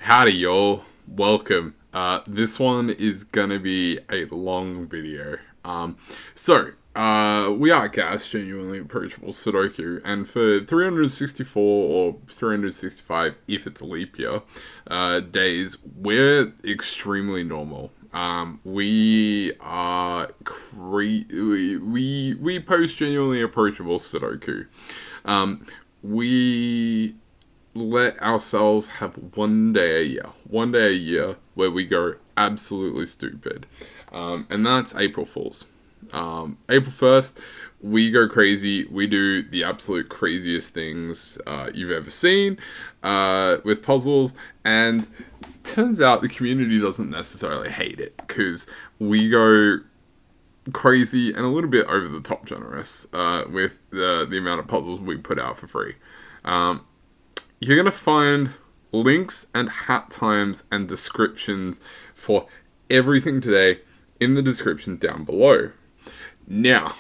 Howdy y'all, welcome. This one is gonna be a long video. We are Gas, Genuinely Approachable Sudoku, and for 364 or 365, if it's a leap year, days, we're extremely normal. We are we post Genuinely Approachable Sudoku. We let ourselves have one day a year where we go absolutely stupid. And that's April Fools. April 1st, we go crazy. We do the absolute craziest things you've ever seen with puzzles. And turns out the community doesn't necessarily hate it because we go crazy and a little bit over the top generous with the amount of puzzles we put out for free. You're going to find links and hat times and descriptions for everything today in the description down below. Now,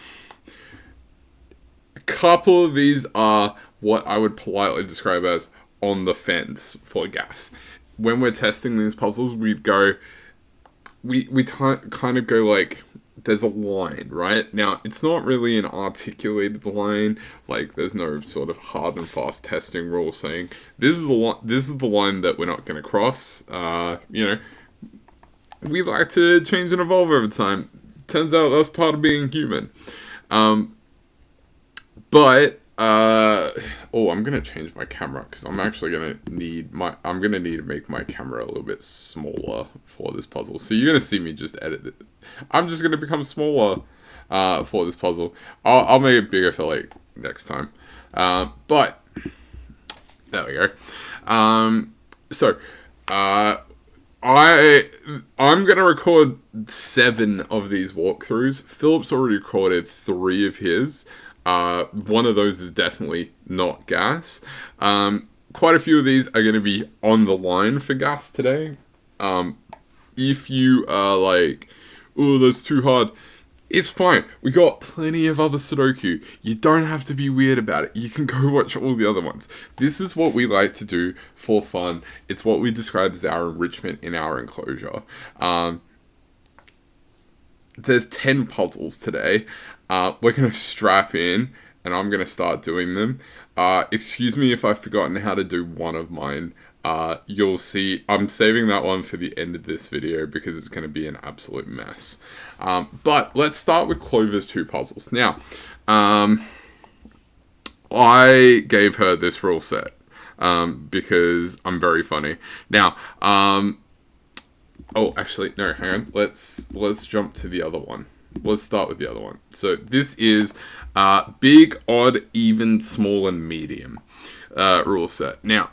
a couple of these are what I would politely describe as on the fence for gas. When we're testing these puzzles, we kind of go like, there's a line, right? Now, it's not really an articulated line, like there's no sort of hard and fast testing rule saying, this is the line that we're not going to cross. We like to change and evolve over time. Turns out that's part of being human. I'm going to change my camera because I'm actually going to need to make my camera a little bit smaller for this puzzle. So you're going to see me just edit it. I'm just going to become smaller for this puzzle. I'll make it bigger for like next time. But there we go. I'm going to record 7 of these walkthroughs. Philip's already recorded 3 of his. One of those is definitely not gas. Quite a few of these are going to be on the line for gas today. If you are like, oh, that's too hard, it's fine. We got plenty of other Sudoku. You don't have to be weird about it. You can go watch all the other ones. This is what we like to do for fun. It's what we describe as our enrichment in our enclosure. There's 10 puzzles today. We're going to strap in, and I'm going to start doing them. Excuse me if I've forgotten how to do one of mine. You'll see, I'm saving that one for the end of this video because it's going to be an absolute mess. But let's start with Clover's 2 puzzles. Now, I gave her this rule set because I'm very funny. Now, actually, no, hang on. Let's jump to the other one. Let's start with the other one. So this is big, odd, even, small, and medium rule set. Now,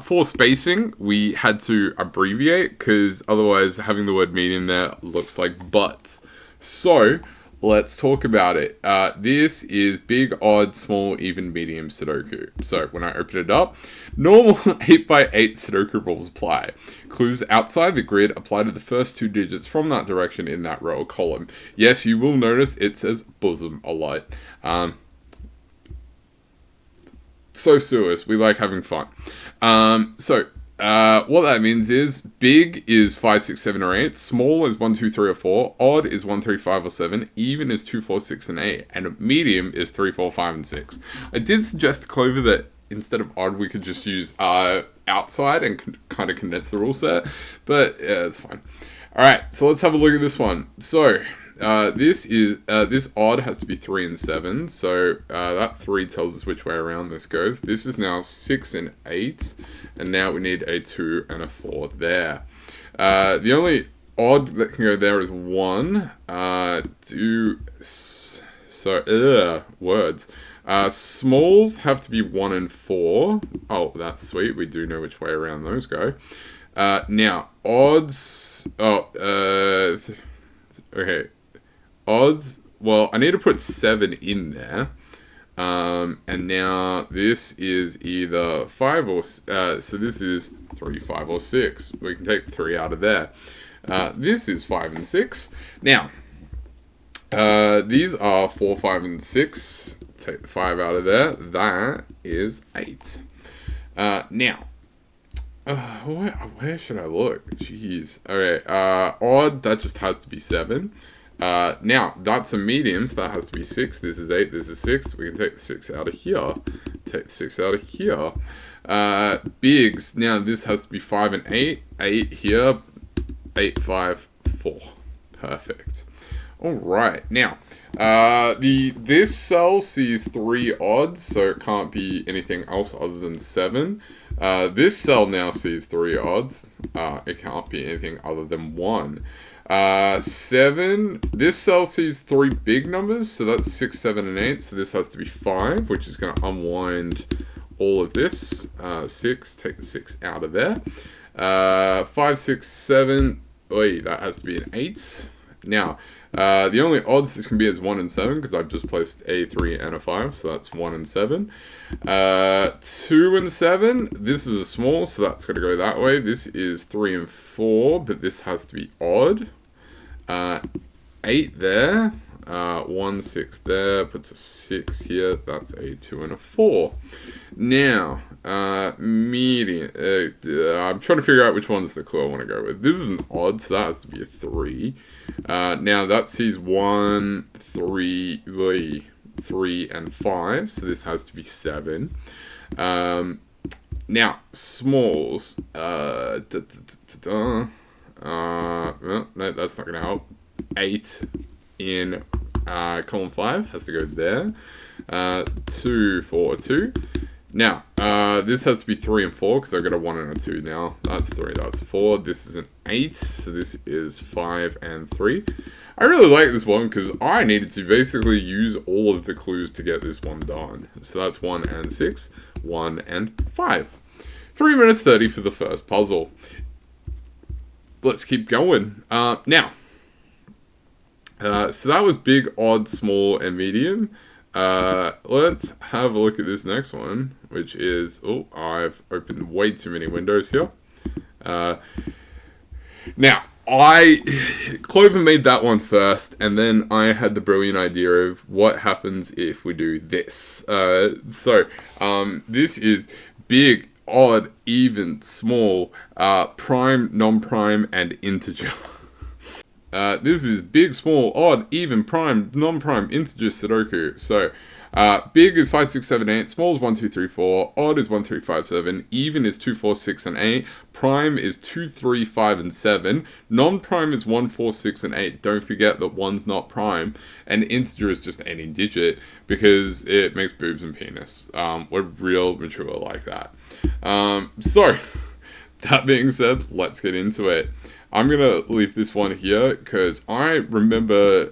for spacing, we had to abbreviate because otherwise having the word medium there looks like butts. So let's talk about it. This is big, odd, small, even, medium Sudoku. So when I open it up, normal 8x8 Sudoku rules apply. Clues outside the grid apply to the first 2 digits from that direction in that row or column. Yes, you will notice it says bosom a lot. So serious. We like having fun. What that means is big is 5, 6, 7, or 8. Small is 1, 2, 3, or 4. Odd is 1, 3, 5, or 7. Even is 2, 4, 6, and 8. And medium is 3, 4, 5, and 6. I did suggest to Clover that instead of odd, we could just use outside and kind of condense the rule set. But yeah, it's fine. Alright, so let's have a look at this one. So, this odd has to be 3 and 7, so that 3 tells us which way around this goes. This is now 6 and 8, and now we need a 2 and a 4 there. The only odd that can go there is 1. Words. Smalls have to be 1 and 4. Oh, that's sweet. We do know which way around those go. Now, odds... okay. Odds, well, I need to put 7 in there. And now this is either 5 or... so this is 3, 5, or 6. We can take 3 out of there. This is 5 and 6. Now, these are 4, 5, and 6. Take the 5 out of there. That is 8. Now, Where should I look? Jeez. Alright, odd, that just has to be 7. Now, that's a medium, so that has to be 6. This is 8, this is 6. We can take the 6 out of here. Take the 6 out of here. Bigs, now this has to be 5 and 8. 8 here. 8, 5, 4. Perfect. Alright, now, this cell sees 3 odds, so it can't be anything else other than 7. This cell now sees 3 odds. It can't be anything other than 1. 7, this cell sees 3 big numbers, so that's 6, 7, and 8, so this has to be 5, which is going to unwind all of this. 6, take the 6 out of there. 5, 6, 7, oi, that has to be an 8. Now, the only odds this can be is 1 and 7, because I've just placed a 3 and a 5, so that's 1 and 7. 2 and 7, this is a small, so that's going to go that way. This is 3 and 4, but this has to be odd. 8 there, 1, 6 there, puts a 6 here, that's a 2 and a 4. Now, median, I'm trying to figure out which one's the clue I want to go with. This is an odd, so that has to be a 3. Now, that sees 1, 3, 3, and 5, so this has to be 7. Now, smalls, well, no, that's not going to help. 8 in column 5 has to go there. 2, 4, 2. Now, this has to be 3 and 4, because I've got a 1 and a 2 now. That's 3, that's 4. This is an 8, so this is 5 and 3. I really like this one, because I needed to basically use all of the clues to get this one done. So that's 1 and 6, 1 and 5. 3 minutes 30 for the first puzzle. Let's keep going. Now, so that was big, odd, small, and medium. Let's have a look at this next one, which is, oh, I've opened way too many windows here. Now, Clover made that one first, and then I had the brilliant idea of what happens if we do this. This is big, odd, even, small, prime, non-prime, and integer. This is big, small, odd, even, prime, non-prime, integer, Sudoku. So, big is 5, 6, 7, 8, small is 1, 2, 3, 4, odd is 1, 3, 5, 7, even is 2, 4, 6, and 8, prime is 2, 3, 5, and 7, non-prime is 1, 4, 6, and 8. Don't forget that 1's not prime, and integer is just any digit, because it makes boobs and penis. We're real mature like that. So, that being said, let's get into it. I'm going to leave this one here because I remember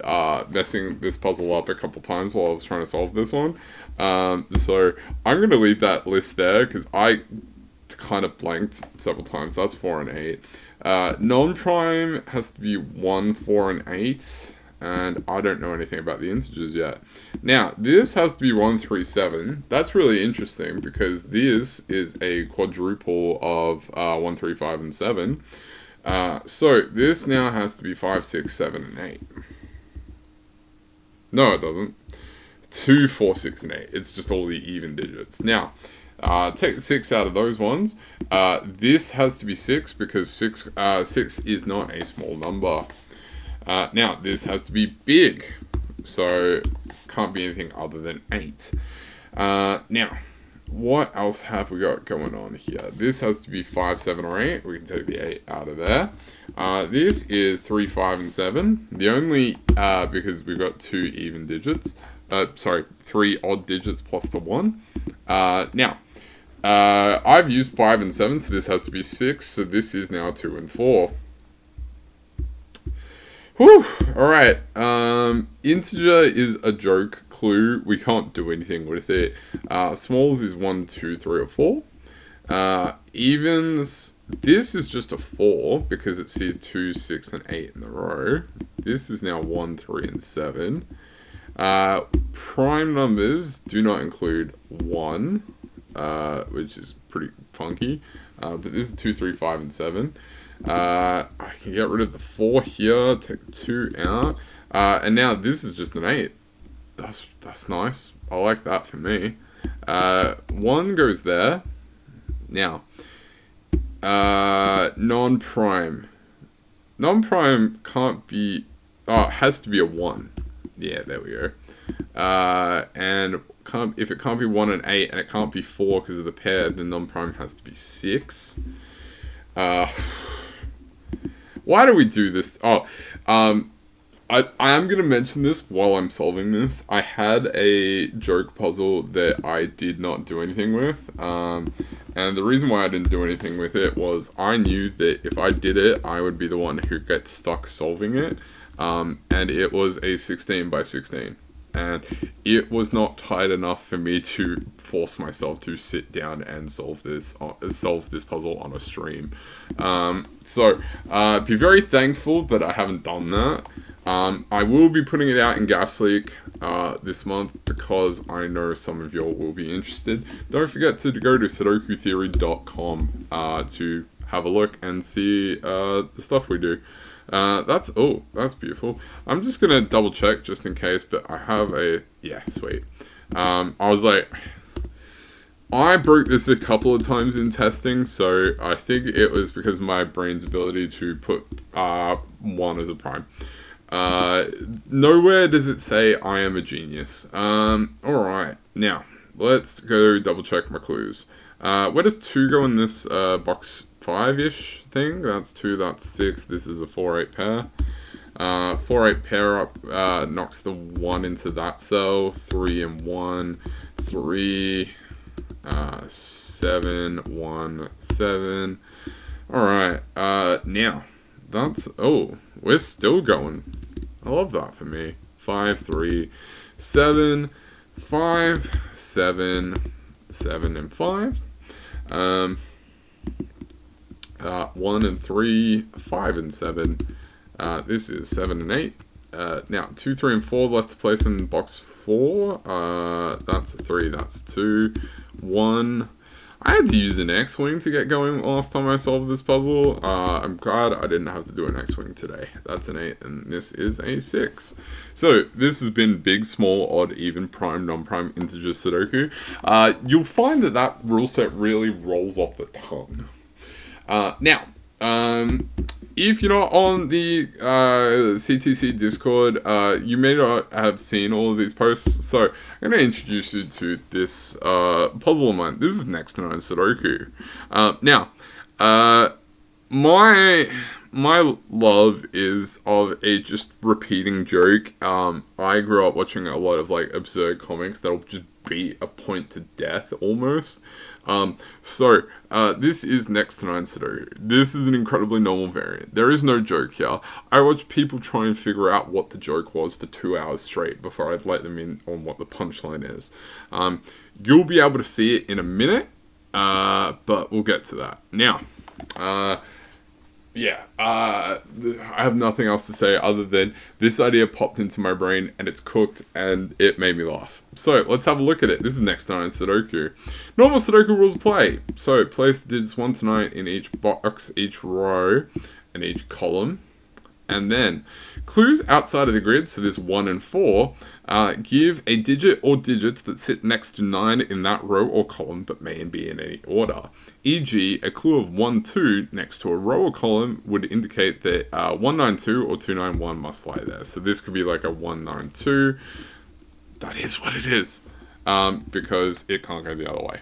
messing this puzzle up a couple times while I was trying to solve this one. So I'm going to leave that list there because I kind of blanked several times. That's 4 and 8. Non-prime has to be 1, 4, and 8. And I don't know anything about the integers yet. Now, this has to be 1, 3, 7. That's really interesting because this is a quadruple of 1, 3, 5, and 7. So this now has to be 5, 6, 7, and 8. No, it doesn't. 2, 4, 6, and 8. It's just all the even digits. Now, take the 6 out of those ones. This has to be 6 because 6 is not a small number. Now, this has to be big. So, can't be anything other than 8. Now, what else have we got going on here? This has to be 5, 7, or 8. We can take the 8 out of there. This is 3, 5, and 7. The only, because we've got 2 even digits. 3 odd digits plus the 1. Now, I've used 5 and 7, so this has to be 6. So this is now 2 and 4. Whew, alright, integer is a joke clue, we can't do anything with it. Smalls is 1, 2, 3, or 4. Evens, this is just a 4, because it sees 2, 6, and 8 in the row. This is now 1, 3, and 7. Prime numbers do not include 1, which is pretty funky, but this is 2, 3, 5, and 7. I can get rid of the 4 here, take the 2 out, and now this is just an 8. That's nice. I like that for me. 1 goes there. Now, Non-prime. Non-prime can't be... Oh, it has to be a 1. Yeah, there we go. And if it can't be 1 and 8, and it can't be 4 because of the pair, then non-prime has to be 6. Why do we do this? Oh, I am going to mention this while I'm solving this. I had a joke puzzle that I did not do anything with. And the reason why I didn't do anything with it was I knew that if I did it, I would be the one who gets stuck solving it. And it was a 16 by 16. And it was not tight enough for me to force myself to sit down and solve this puzzle on a stream. So be very thankful that I haven't done that. I will be putting it out in Gas Leak this month because I know some of y'all will be interested. Don't forget to go to sudokutheory.com to have a look and see the stuff we do. That's beautiful. I'm just gonna double check just in case, but I have sweet. I was like, I broke this a couple of times in testing, so I think it was because of my brain's ability to put 1 as a prime. Nowhere does it say I am a genius. Alright, now let's go double check my clues. Where does 2 go in this box 5-ish thing? That's 2, that's 6. This is a 4-8 pair. 4-8 pair up knocks the 1 into that cell. 3 and 1. 3. 7. 1. 7. Alright. Now. That's... Oh. We're still going. I love that for me. 5, 3, 7. 5, 7. 7 and 5. 1 and 3, 5 and 7. This is 7 and 8. Now, 2, 3, and 4 left to place in box 4. That's a 3, that's 2. 1. I had to use an X-Wing to get going last time I solved this puzzle. I'm glad I didn't have to do an X-Wing today. That's an 8, and this is a 6. So, this has been big, small, odd, even, prime, non-prime, integer, Sudoku. You'll find that rule set really rolls off the tongue. Now, if you're not on the CTC Discord, you may not have seen all of these posts, so I'm going to introduce you to this puzzle of mine. This is next to 9 Sudoku. Now, my love is of a just repeating joke. I grew up watching a lot of like absurd comics that'll just beat a point to death almost. This is next to 9 Sudoku. This is an incredibly normal variant. There is no joke here. I watch people try and figure out what the joke was for 2 hours straight before I'd let them in on what the punchline is. You'll be able to see it in a minute, but we'll get to that. Now, I have nothing else to say other than this idea popped into my brain and it's cooked and it made me laugh. So let's have a look at it. This is next to 9 Sudoku. Normal Sudoku rules of play. So place the digits 1 to 9 in each box, each row, and each column. And then clues outside of the grid, so there's 1 and 4, give a digit or digits that sit next to 9 in that row or column but may be in any order. E.g., a clue of 1, 2 next to a row or column would indicate that 192 or 291 must lie there. So this could be like a 192. That is what it is, because it can't go the other way.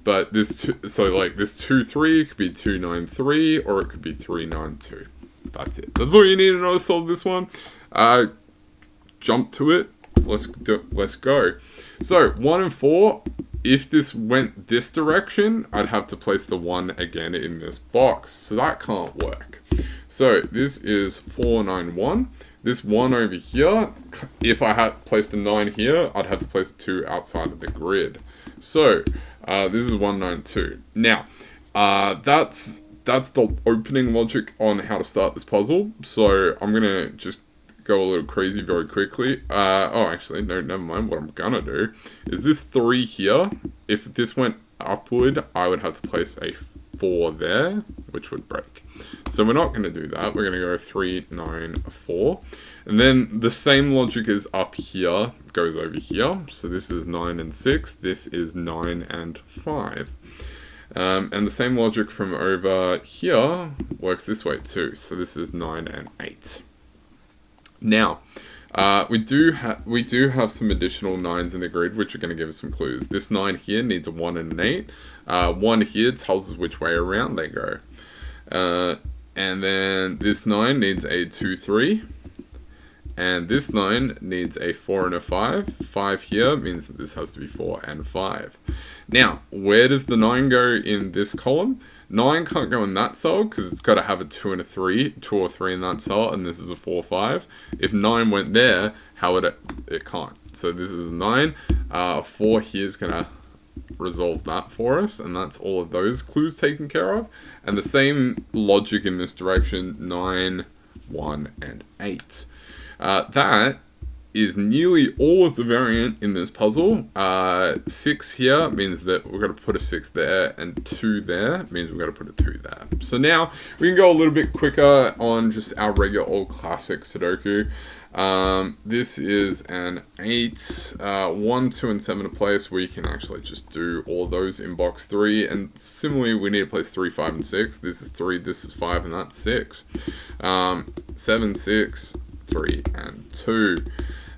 But this 2-3 could be 293 or it could be 392. That's it. That's all you need to know to solve this one. Jump to it. Let's go. So 1 and 4. If this went this direction, I'd have to place the 1 again in this box. So that can't work. So this is 491. This 1 over here, if I had placed a 9 here, I'd have to place a 2 outside of the grid. So this is 192. Now, that's the opening logic on how to start this puzzle. So I'm gonna just go a little crazy very quickly. Actually, no, never mind. What I'm gonna do is this 3 here. If this went upward, I would have to place a 4 there, which would break. So we're not gonna do that. We're gonna go 3, 9, 4. And then the same logic is up here, goes over here. So this is 9 and 6. This is 9 and 5. And the same logic from over here works this way too. So this is 9 and 8. Now, we do have some additional 9s in the grid, which are going to give us some clues. This 9 here needs a 1 and an 8. 1 here tells us which way around they go. And then this 9 needs a 2, 3. And this 9 needs a 4 and a 5. 5 here means that this has to be 4 and 5. Now, where does the 9 go in this column? 9 can't go in that cell because it's got to have a 2 and a 3, 2 or 3 in that cell, and this is a 4, 5. If 9 went there, how would it can't. So this is a 9. 4 here is going to resolve that for us, and that's all of those clues taken care of. And the same logic in this direction, 9, 1, and 8. That is nearly all of the variant in this puzzle. 6 here means that we've got to put a 6 there, and 2 there means we've got to put a 2 there. So now we can go a little bit quicker on just our regular old classic Sudoku. This is an 8, 1, 2, and 7 to place, where you can actually just do all of those in box 3. And similarly, we need to place 3, 5, and 6. This is 3, this is 5, and that's 6. 7, 6, 3, and 2.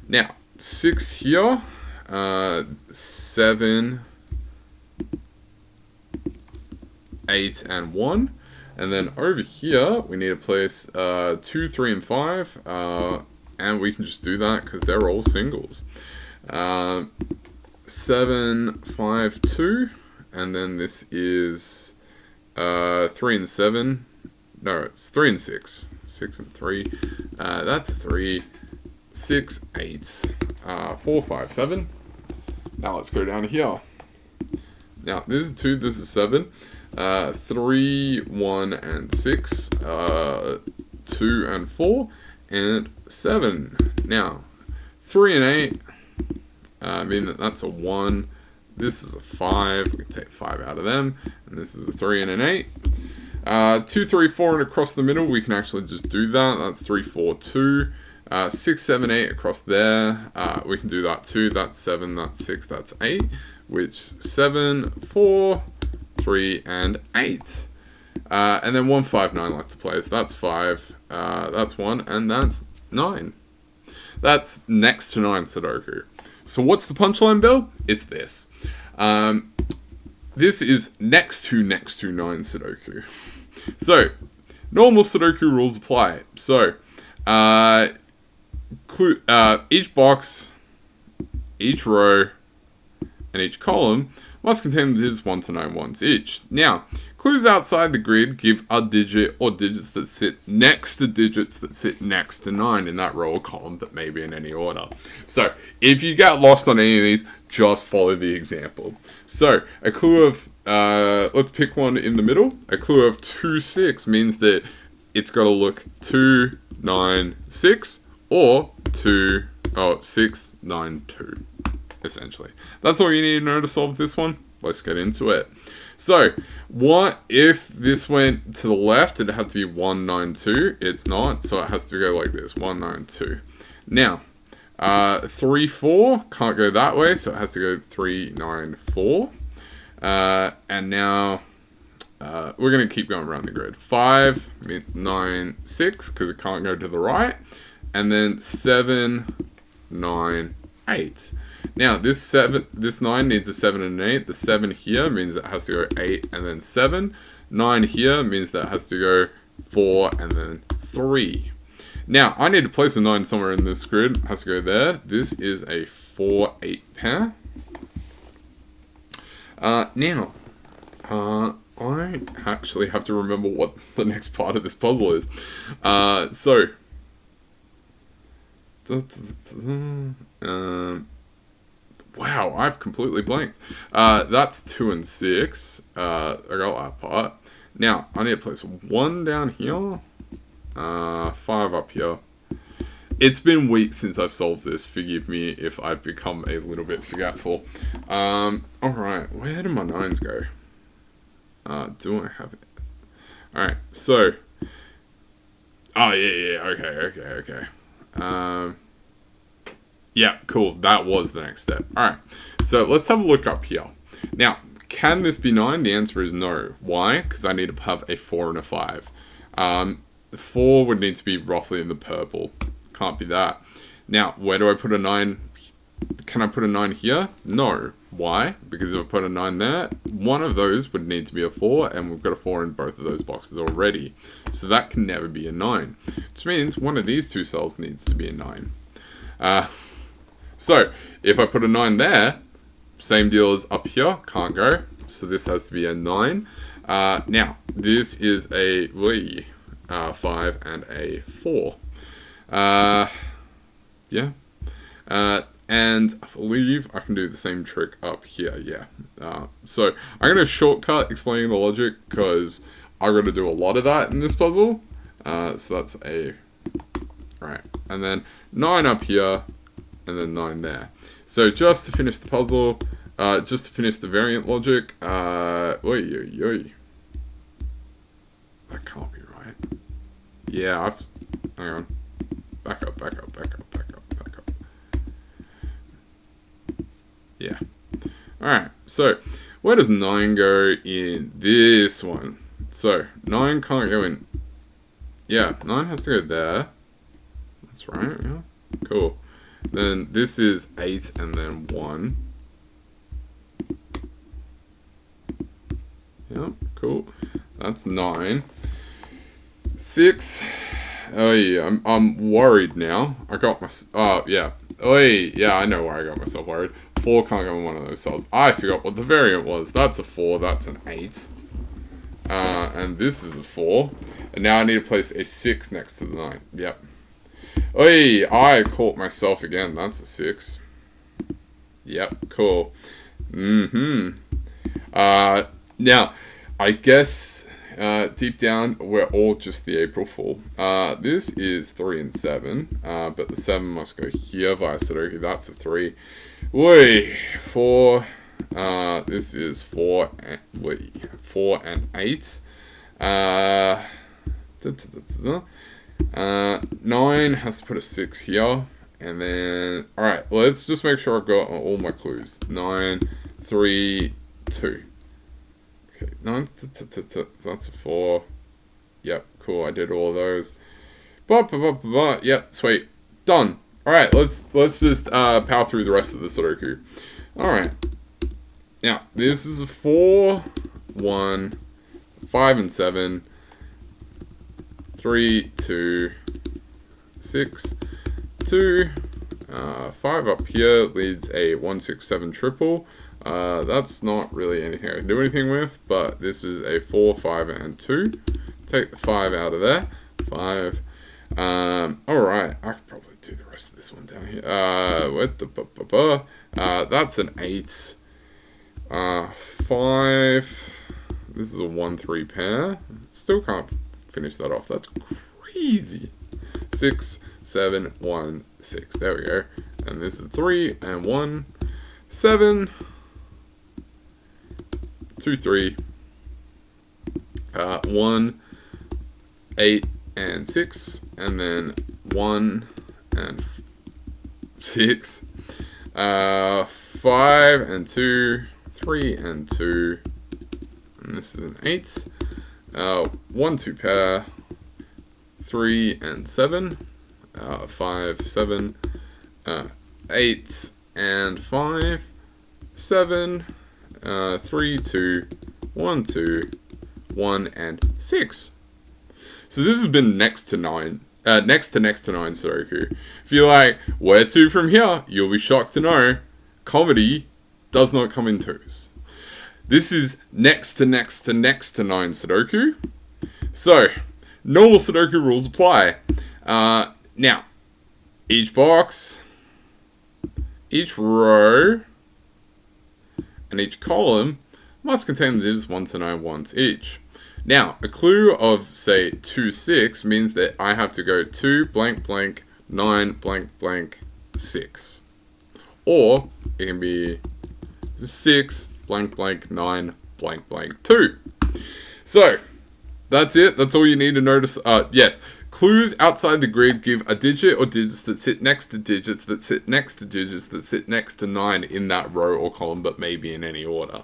Now, 6 here, 7, 8, and 1. And then over here, we need to place 2, 3, and 5. And we can just do that because they're all singles. 7, 5, 2. And then this is 3 and 7. No, it's 3 and 6. 6 and 3. That's 3. 6, 8. 4, 5, 7. Now let's go down here. Now, this is 2, this is 7. 3, 1, and 6. 2 and 4. And 7. Now, 3 and 8. I mean, that's a 1. This is a 5. We can take 5 out of them. And this is a 3 and an 8. 2, 3, 4, and across the middle, we can actually just do that. That's 3, 4, 2. 6, 7, 8 across there. We can do that too. That's 7, that's 6, that's 8. Which 7, 4, 3, and 8. And then 1, 5, 9 left to place. That's 5. That's 1, and that's 9. That's next to 9 Sudoku. So what's the punchline, Bill? It's this. This is next to 9 Sudoku. So, normal Sudoku rules apply. So, each box, each row, and each column must contain the digits 1 to 9 once each. Now, clues outside the grid give a digit or digits that sit next to digits that sit next to 9 in that row or column, but maybe in any order. So, if you get lost on any of these, just follow the example. So, a clue of, let's pick one in the middle. A clue of 2, 6 means that it's got to look 2, 9, 6, or 6, 9, 2. Essentially. That's all you need to know to solve this one. Let's get into it. So, what if this went to the left? It'd have to be 1, 9, 2. It's not, so it has to go like this. 1, 9, 2. Now, 3, 4 can't go that way, so it has to go 3, 9, 4. And now, we're going to keep going around the grid. 5, 9, 6, because it can't go to the right. And then 7, 9, 8. Now, this 9 needs a 7 and an 8. The 7 here means it has to go 8 and then 7. 9 here means that it has to go 4 and then 3. Now, I need to place a 9 somewhere in this grid. It has to go there. This is a 4, 8 pair. Now, I actually have to remember what the next part of this puzzle is. Wow, I've completely blanked. That's 2 and 6. I got that part. Now, I need to place 1 down here. 5 up here. It's been weeks since I've solved this. Forgive me if I've become a little bit forgetful. Alright, where do my 9s go? Do I have it? Alright, so. Oh, yeah, okay. Yeah, cool. That was the next step. Alright, so let's have a look up here. Now, can this be 9? The answer is no. Why? Because I need to have a 4 and a 5. The 4 would need to be roughly in the purple. Can't be that. Now, where do I put a 9? Can I put a 9 here? No. Why? Because if I put a 9 there, one of those would need to be a 4, and we've got a 4 in both of those boxes already. So that can never be a 9. Which means one of these two cells needs to be a 9. So, if I put a 9 there, same deal as up here, can't go. So this has to be a 9. Now, this is a 5 and a 4. Yeah. And I believe I can do the same trick up here, yeah. So I'm going to shortcut explaining the logic because I'm going to do a lot of that in this puzzle. So that's a... Right. And then 9 up here, and then 9 there. So just to finish the puzzle, just to finish the variant logic, That can't be right. Yeah, hang on. Back up. Yeah. Alright, so where does 9 go in this one? So, 9 can't go in... Yeah, 9 has to go there. That's right, yeah. Cool. Then this is 8 and then 1. Yep, cool. That's 9. 6. Oh yeah, I'm worried now. I got my... yeah. Oh yeah, I know why I got myself worried. 4 can't go in one of those cells. I forgot what the variant was. That's a 4, that's an 8. And this is a 4. And now I need to place a 6 next to the 9. Yep. Oi, I caught myself again. That's a 6. Yep, cool. Now, I guess deep down we're all just the April Fool. This is 3 and 7, but the 7 must go here via Sudoku. That's a 3. Wait, 4. This is 4 and 8. 9 has to put a 6 here, and then alright, let's just make sure I've got all my clues. 9, 3, 2. Okay, 9, that's a 4. Yep, cool, I did all those. Yep, sweet. Done. Alright, let's just power through the rest of the Sudoku. Alright. Now, this is a 4, 1, 5 and 7, 3, 2, 6, 2, 5 up here leads a 1, 6, 7 triple. That's not really anything I can do anything with, but this is a 4, 5, and 2. Take the 5 out of there. 5. Alright, I could probably do the rest of this one down here. That's an 8. 5. This is a 1, 3 pair. Still can't finish that off. That's crazy. 6, 7, 1, 6. There we go. And this is 3 and 1. 7. 2, 3. 1, 8, and 6. And then 1 and 6. 5 and 2. 3 and 2. And this is an 8. 1, 2 pair. 3 and 7. 5, 7. 8 and 5. 7. 3, 2. 1, 2. 1 and 6. So this has been next to 9 Sudoku. If you're like, where to from here? You'll be shocked to know comedy does not come in twos. This is next to 9 Sudoku. So, normal Sudoku rules apply. Now, each box, each row, and each column must contain the digits 1 to 9 once each. Now, a clue of, say, 2, 6 means that I have to go 2 blank blank 9 blank blank 6. Or it can be 6 blank blank 9 blank blank 2. So, that's it. That's all you need to notice. Yes, clues outside the grid give a digit or digits that sit next to digits that sit next to digits that sit next to 9 in that row or column, but maybe in any order.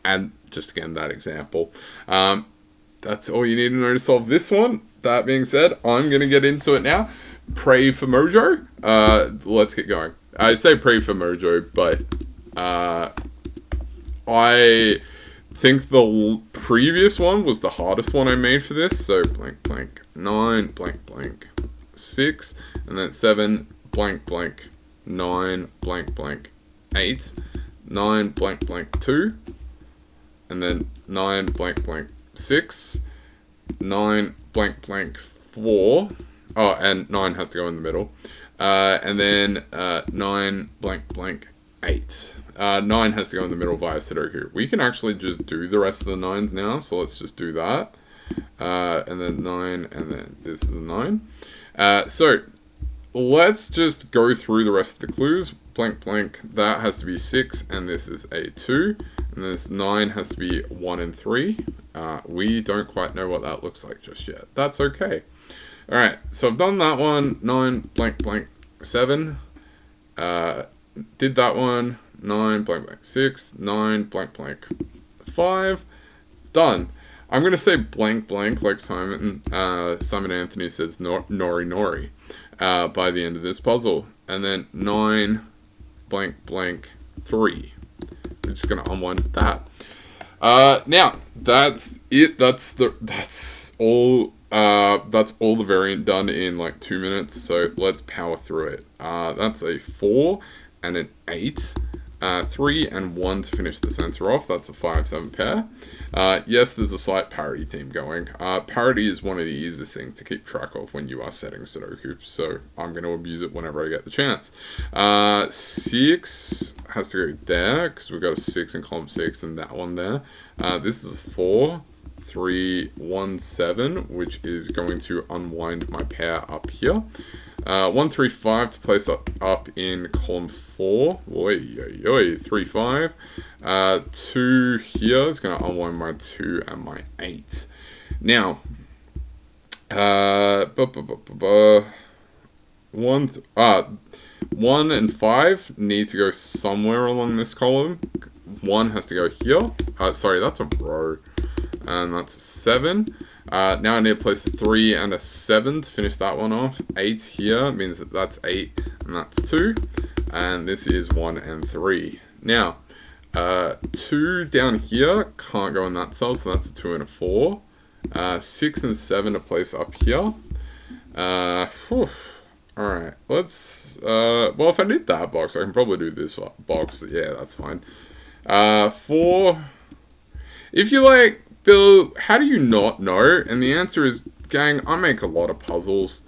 And just again, that example. That's all you need to know to solve this one. That being said, I'm going to get into it now. Pray for Mojo. Let's get going. I say pray for Mojo, but I think the previous one was the hardest one I made for this. So blank blank 9 blank blank 6, and then 7 blank blank 9 blank blank 8, 9 blank blank 2, and then 9 blank blank 6, 9 blank blank 4. Oh, and 9 has to go in the middle. And then 9 blank blank 8. 9 has to go in the middle via Sudoku. We can actually just do the rest of the 9s now, so let's just do that. And then 9, and then this is a 9. So let's just go through the rest of the clues. Blank blank, that has to be 6, and this is a 2. And this 9 has to be 1 and 3. We don't quite know what that looks like just yet. That's okay. Alright, so I've done that one. 9 blank blank 7. Did that one. 9 blank blank 6. 9 blank blank 5. Done. I'm going to say blank blank like Simon Anthony says nori nori by the end of this puzzle. And then 9 blank blank 3. We're just going to unwind that. Now, that's it. That's all the variant done in like 2 minutes. So let's power through it. That's a 4 and an 8. 3 and 1 to finish the center off. That's a 5-7 pair. Yes, there's a slight parity theme going. Parity is one of the easiest things to keep track of when you are setting Sudoku, so I'm going to abuse it whenever I get the chance. 6 has to go there, because we've got a 6 in column 6 and that one there. This is a 4, 3, 1, 7, which is going to unwind my pair up here. 1, 3, 5 to place up in column 4. 3, 5. 2 here is going to unwind my 2 and my 8. Now, 1 and 5 need to go somewhere along this column. 1 has to go here. Sorry, that's a row. And that's a 7. Now I need to place a 3 and a 7 to finish that one off. 8 here means that that's 8 and that's 2. And this is 1 and 3. Now, 2 down here can't go in that cell, so that's a 2 and a 4. 6 and 7 to place up here. Alright, let's... well, if I need that box, I can probably do this box. Yeah, that's fine. 4... If you like... Bill, how do you not know? And the answer is, gang, I make a lot of puzzles.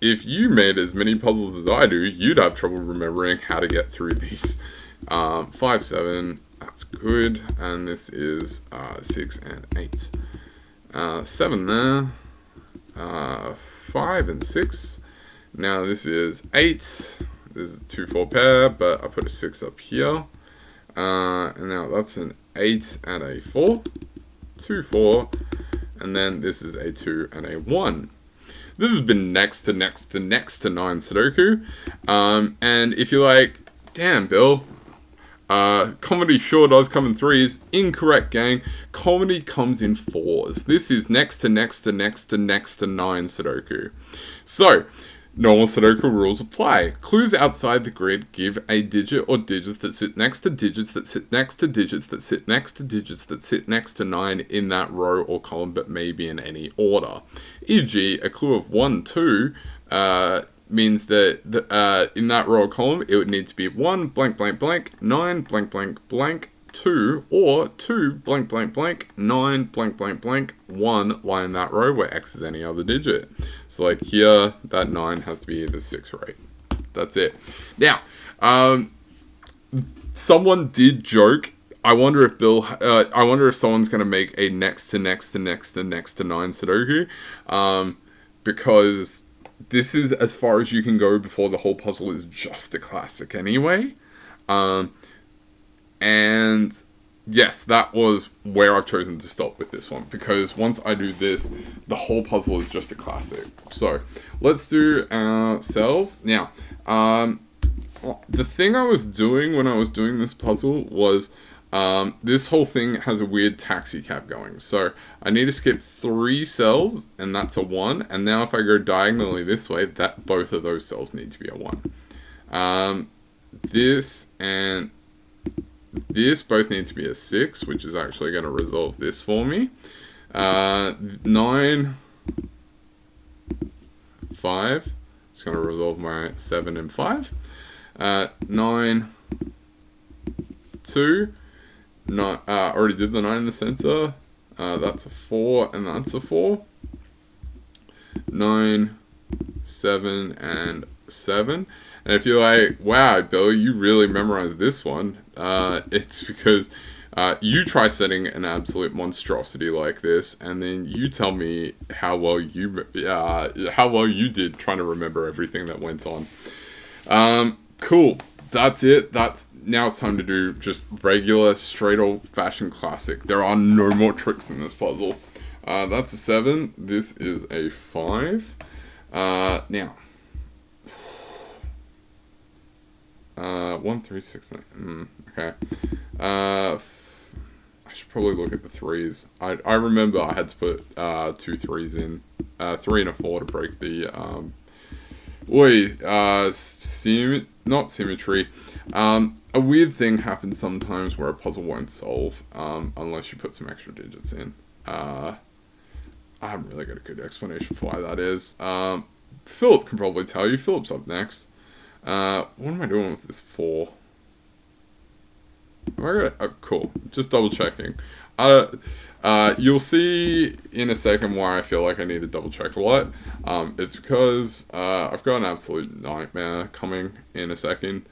If you made as many puzzles as I do, you'd have trouble remembering how to get through these. 5, 7, that's good. And this is 6 and 8. 7 there. 5 and 6. Now this is 8. This is a 2, 4 pair, but I put a 6 up here. And now that's an 8 and a 4, 2, 4, and then this is a 2 and a 1. This has been next to 9 Sudoku, and if you're like, damn Bill, comedy sure does come in 3s, incorrect gang, comedy comes in 4s. This is next to 9 Sudoku. So, normal Sudoku rules apply. Clues outside the grid give a digit or digits that sit next to digits that sit next to digits that sit next to digits that sit next to 9 in that row or column, but maybe in any order. E.g., a clue of 1, 2 means that in that row or column, it would need to be 1 blank blank blank 9 blank blank blank 2, or 2 blank blank blank 9 blank blank blank 1 line in that row where X is any other digit. So like here, that 9 has to be either 6 or 8. That's it. Now, someone did joke. I wonder if someone's going to make a next to 9 Sudoku, because this is as far as you can go before the whole puzzle is just a classic anyway. And yes, that was where I've chosen to stop with this one, because once I do this, the whole puzzle is just a classic. So let's do our cells now. the thing I was doing when I was doing this puzzle was this whole thing has a weird taxi cab going. So I need to skip 3 cells, and that's a 1. And now if I go diagonally this way, that both of those cells need to be a 1. This and this both need to be a 6, which is actually going to resolve this for me. 9, 5. It's going to resolve my 7 and 5. 9, 2. Already did the 9 in the center. That's a 4, and that's a 4. 9, 7, and 7. And if you're like, wow, Bill, you really memorized this one, it's because you try setting an absolute monstrosity like this, and then you tell me how well you did trying to remember everything that went on. Cool. That's it. Now it's time to do just regular, straight old-fashioned classic. There are no more tricks in this puzzle. That's a 7. This is a 5. Now. 1, 3, 6, 9. Okay. I should probably look at the 3s. I remember I had to put 2 3s in. 3 and a 4 to break the not symmetry. A weird thing happens sometimes where a puzzle won't solve unless you put some extra digits in. I haven't really got a good explanation for why that is. Philip can probably tell you. Philip's up next. What am I doing with this 4? Am I gonna, cool. Just double checking. You'll see in a second why I feel like I need to double check a lot. It's because I've got an absolute nightmare coming in a second.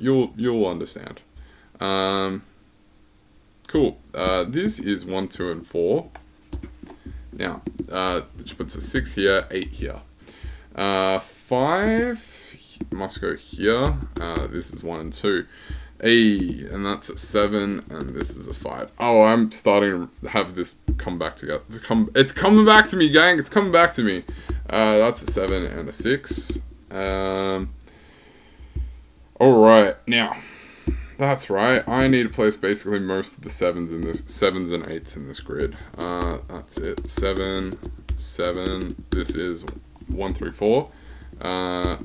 You'll understand. Cool. This is 1, 2, and 4. Now, which puts a 6 here, 8 here. 5 must go here. This is 1 and 2. And that's a 7, and this is a 5. Oh, I'm starting to have this come back together. It's coming back to me, gang. It's coming back to me. That's a 7 and a 6. Alright, now, that's right. I need to place basically most of the 7s and 8s in this grid. That's it. 7, 7. This is 1, 3, 4. Now,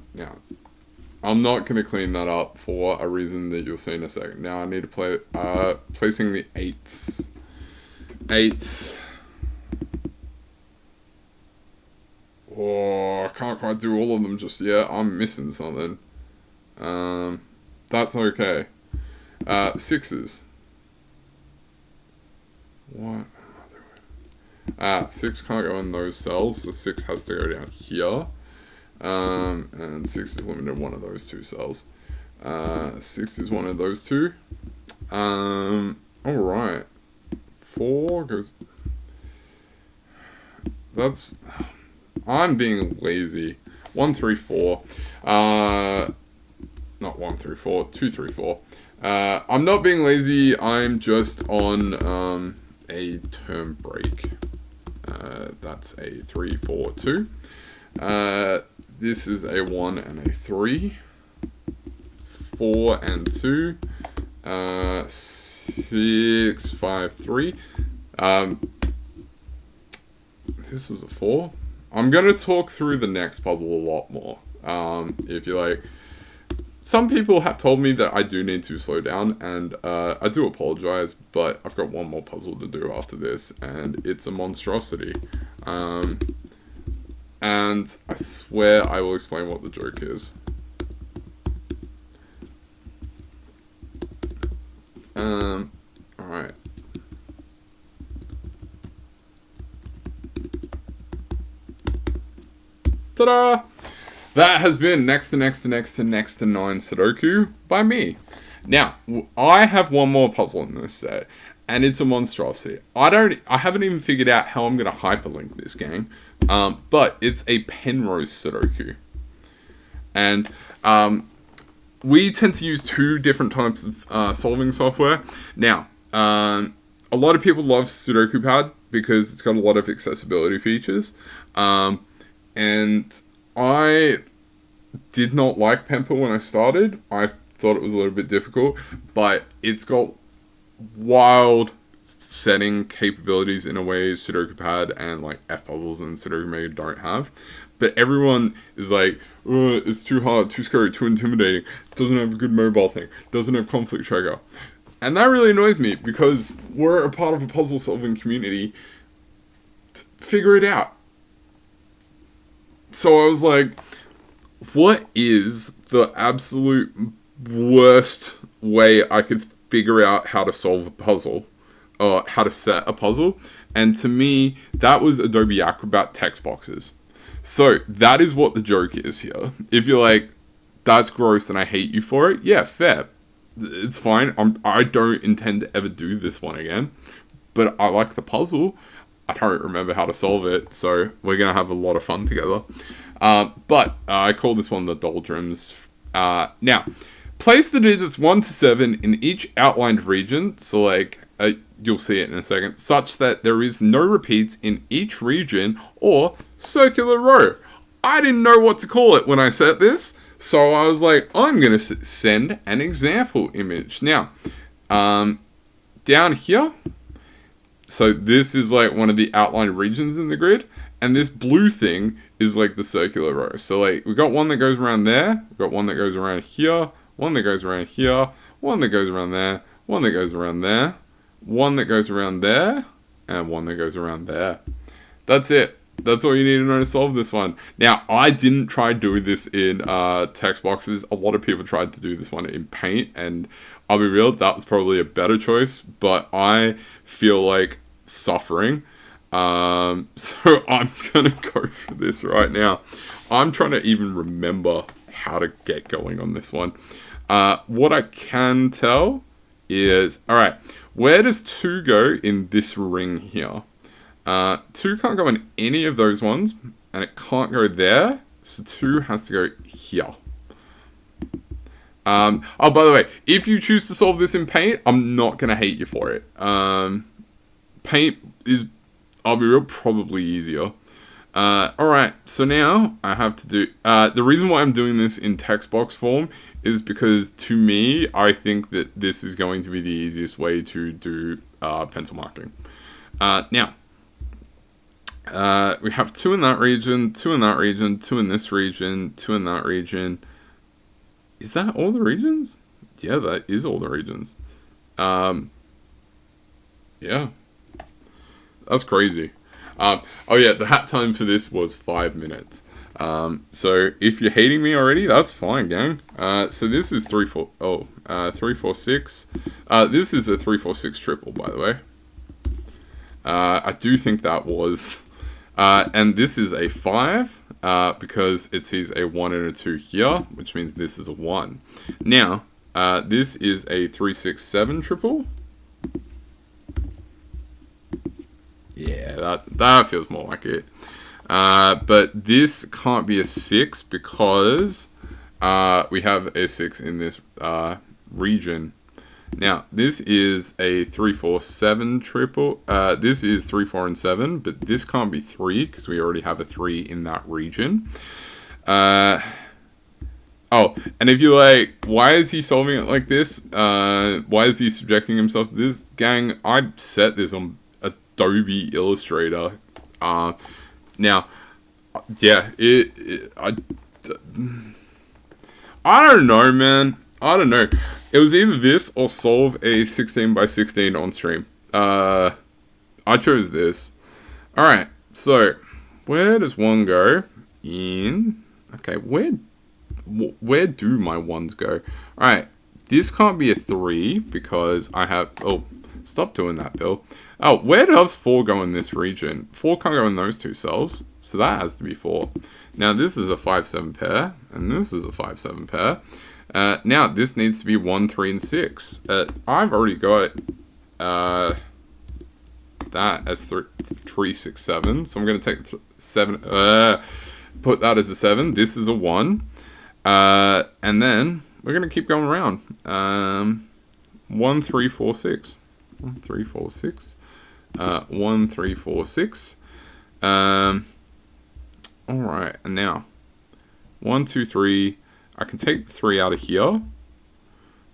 I'm not going to clean that up for a reason that you'll see in a second. Now I need to play placing the 8s. 8. Oh, I can't quite do all of them just yet. I'm missing something. That's okay. 6s. What am I doing? 6 can't go in those cells. The 6 has to go down here. And 6 is limited to one of those 2 cells. 6 is one of those 2. Alright. 4 goes... That's... I'm being lazy. 1, 3, 4. Not 1, 3, 4. 2, 3, 4. I'm not being lazy. I'm just on a term break. That's a 3, 4, 2. This is a 1 and a 3. 4 and 2. 6, 5, 3. This is a 4. I'm going to talk through the next puzzle a lot more. If you like. Some people have told me that I do need to slow down, and I do apologize, but I've got one more puzzle to do after this, and it's a monstrosity. And I swear I will explain what the joke is. Alright. Ta-da! That has been next to 9 Sudoku by me. Now, I have one more puzzle in this set, and it's a monstrosity. I haven't even figured out how I'm going to hyperlink this gang, but it's a Penrose Sudoku. And we tend to use 2 different types of solving software. Now, a lot of people love Sudoku Pad because it's got a lot of accessibility features. And I did not like Pemper when I started. I thought it was a little bit difficult, but it's got wild setting capabilities in a way Sudoku Pad and like F puzzles and Sudoku Mega don't have. But everyone is like, oh, it's too hard, too scary, too intimidating. Doesn't have a good mobile thing. Doesn't have conflict trigger. And that really annoys me because we're a part of a puzzle solving community. Figure it out. So I was like, what is the absolute worst way I could figure out how to solve a puzzle? Or how to set a puzzle? And to me, that was Adobe Acrobat text boxes. So that is what the joke is here. If you're like, that's gross and I hate you for it, yeah, fair. It's fine. I don't intend to ever do this one again. But I like the puzzle. I don't remember how to solve it, so we're going to have a lot of fun together. But I call this one the Doldrums. Now, place the digits 1 to 7 in each outlined region, so like, you'll see it in a second, such that there is no repeats in each region or circular row. I didn't know what to call it when I said this, so I was like, I'm going to send an example image. Now, down here, so this is like one of the outlined regions in the grid, and this blue thing is like the circular row. So like, we've got one that goes around there, we've got one that goes around here, one that goes around here, one that goes around there, one that goes around there, one that goes around there, and one that goes around there. That's it. That's all you need to know to solve this one. Now, I didn't try doing this in text boxes. A lot of people tried to do this one in Paint, and I'll be real, that was probably a better choice, but I feel like suffering. So I'm going to go for this right now. I'm trying to even remember how to get going on this one. What I can tell is, alright, where does 2 go in this ring here? 2 can't go in any of those ones, and it can't go there, so 2 has to go here. Oh, by the way, if you choose to solve this in Paint, I'm not going to hate you for it. Paint is, I'll be real, probably easier. Alright, so now I have to do, the reason why I'm doing this in text box form is because to me, I think that this is going to be the easiest way to do pencil marking. Now, we have 2 in that region, 2 in that region, 2 in this region, 2 in that region. Is that all the regions? Yeah, that is all the regions. Yeah. That's crazy. Oh yeah, the hat time for this was 5 minutes. So if you're hating me already, that's fine, gang. So this is 346. This is a 346 triple, by the way. I do think that was, and this is a 5, because it sees a 1 and a 2 here, which means this is a 1. Now, this is a 367 triple. Yeah, that feels more like it. But this can't be a 6 because we have a 6 in this region. Now, this is a 347 triple. This is 3, 4, and 7, but this can't be 3 because we already have a 3 in that region. Oh, and if you're like, why is he solving it like this? Why is he subjecting himself to this? Gang, I set this on Adobe Illustrator. Now, yeah, I don't know, man. I don't know. It was either this or solve a 16 by 16 on stream. I chose this. Alright, so where does 1 go? In. Okay, where do my 1s go? Alright, this can't be a 3 because I have... Oh, stop doing that, Bill. Oh, where does 4 go in this region? 4 can't go in those 2 cells, so that has to be 4. Now, this is a 5-7 pair, and this is a 5-7 pair. Now, this needs to be 1, 3, and 6. I've already got that as 3, 6, 7. So I'm going to take 7, put that as a 7. This is a 1. And then we're going to keep going around. 1, 3, 4, 6. 1, 3, 4, 6. 1, 3, 4, 6. Alright, and now 1, 2, 3. I can take the 3 out of here.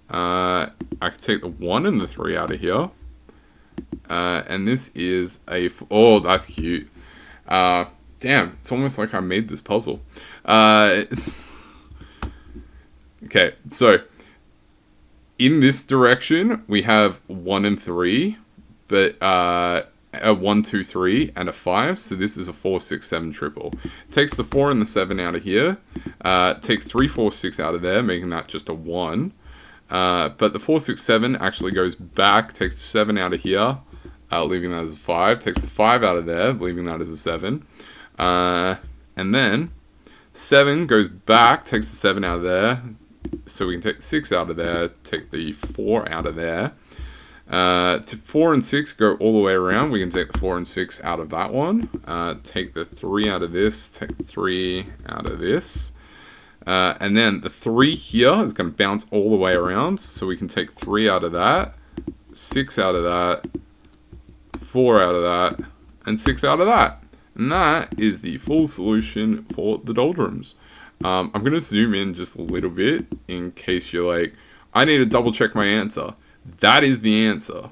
I can take the 1 and the 3 out of here. And this is a... Oh, that's cute. Damn, it's almost like I made this puzzle. Okay, so in this direction, we have 1 and 3, but a 1, 2, 3, and a 5. So this is a 4, 6, 7 triple. Takes the 4 and the 7 out of here. Takes 3, 4, 6 out of there, making that just a 1. But the 4, 6, 7 actually goes back, takes the 7 out of here, leaving that as a 5. Takes the 5 out of there, leaving that as a 7. And then 7 goes back, takes the 7 out of there. So we can take the 6 out of there, take the 4 out of there. 4 and 6 go all the way around. We can take the 4 and 6 out of that one. Take the 3 out of this, take the 3 out of this. And then the 3 here is going to bounce all the way around. So we can take 3 out of that, 6 out of that, 4 out of that, and 6 out of that. And that is the full solution for the Doldrums. I'm going to zoom in just a little bit in case you're like, I need to double check my answer. That is the answer.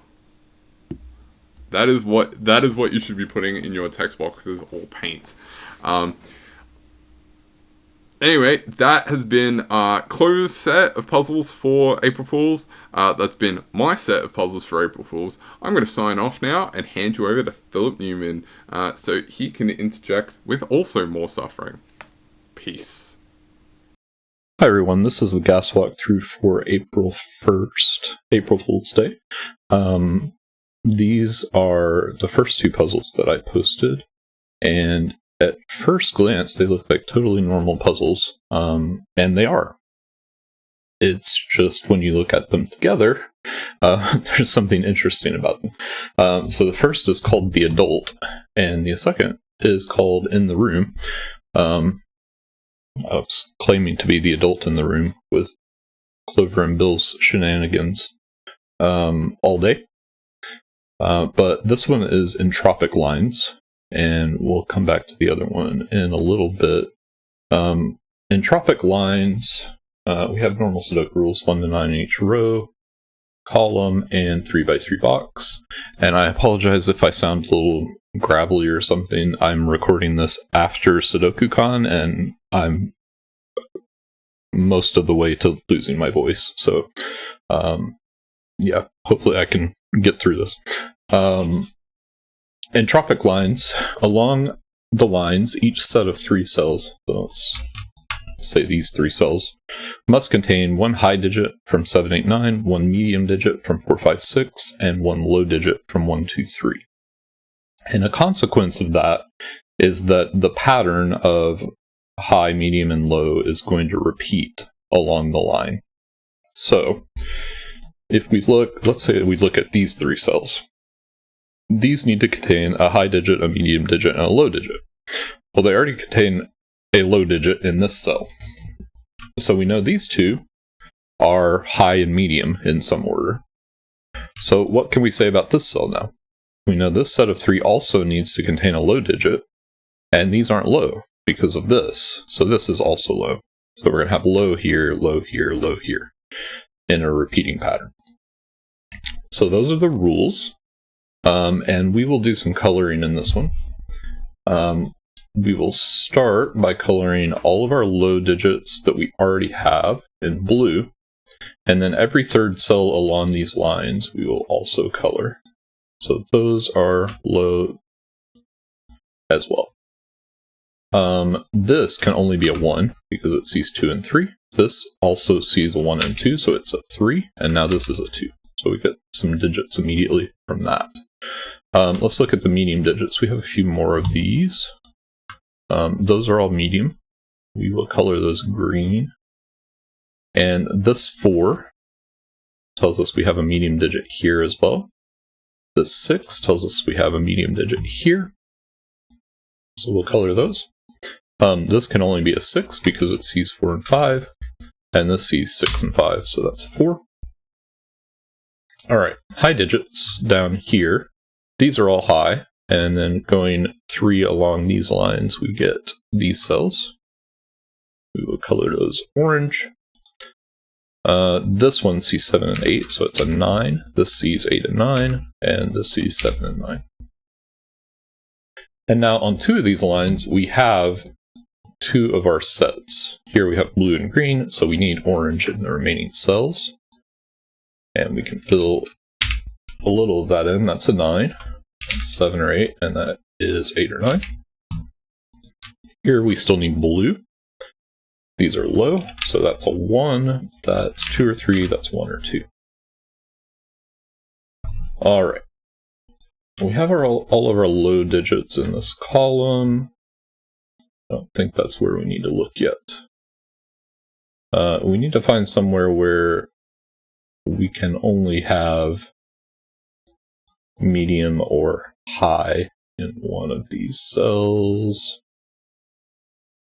That is what you should be putting in your text boxes or paint. Anyway, that has been a closed set of puzzles for April Fools. That's been my set of puzzles for April Fools. I'm going to sign off now and hand you over to Philip Newman so he can interject with also more suffering. Peace. Hi everyone, this is the gas walkthrough for April 1st, April Fool's Day. These are the first 2 puzzles that I posted, and at first glance they look like totally normal puzzles, and they are. It's just when you look at them together, there's something interesting about them. So the first is called The Adult, and the second is called In the Room. I was claiming to be the adult in the room with Clover and Bill's shenanigans all day. But this one is Entropic lines, and we'll come back to the other one in a little bit. Entropic lines, we have normal Sudoku rules, 1 to 9 in each row, column, and 3x3 box. And I apologize if I sound a little gravelly or something. I'm recording this after SudokuCon, and I'm most of the way to losing my voice. So, yeah, hopefully I can get through this. Entropic lines, along the lines, each set of 3 cells, so let's say these 3 cells, must contain 1 high digit from 7, 8, 9, 1 medium digit from 4, 5, 6, and 1 low digit from 1, 2, 3. And a consequence of that is that the pattern of high, medium, and low is going to repeat along the line. So, if we look, let's say we look at these 3 cells. These need to contain a high digit, a medium digit, and a low digit. Well, they already contain a low digit in this cell. So we know these 2 are high and medium in some order. So what can we say about this cell now? We know this set of 3 also needs to contain a low digit, and these aren't low because of this. So this is also low. So we're going to have low here, low here, low here in a repeating pattern. So those are the rules. And we will do some coloring in this one. We will start by coloring all of our low digits that we already have in blue. And then every 3rd cell along these lines we will also color. So those are low as well. This can only be a 1 because it sees 2 and 3. This also sees a 1 and 2, so it's a 3. And now this is a 2. So we get some digits immediately from that. Let's look at the medium digits. We have a few more of these. Those are all medium. We will color those green. And this 4 tells us we have a medium digit here as well. This 6 tells us we have a medium digit here. So we'll color those. This can only be a 6 because it sees 4 and 5. And this sees 6 and 5, so that's a 4. Alright, high digits down here. These are all high, and then going 3 along these lines, we get these cells. We will color those orange. This one sees 7 and 8, so it's a 9. This sees 8 and 9, and this sees 7 and 9. And now on 2 of these lines, we have 2 of our sets. Here we have blue and green, so we need orange in the remaining cells. And we can fill a little of that in. That's a 9. That's 7 or 8, and that is 8 or 9. Here we still need blue. These are low, so that's a 1, that's 2 or 3, that's 1 or 2. Alright. We have all of our low digits in this column. I don't think that's where we need to look yet. We need to find somewhere where we can only have medium or high in one of these cells.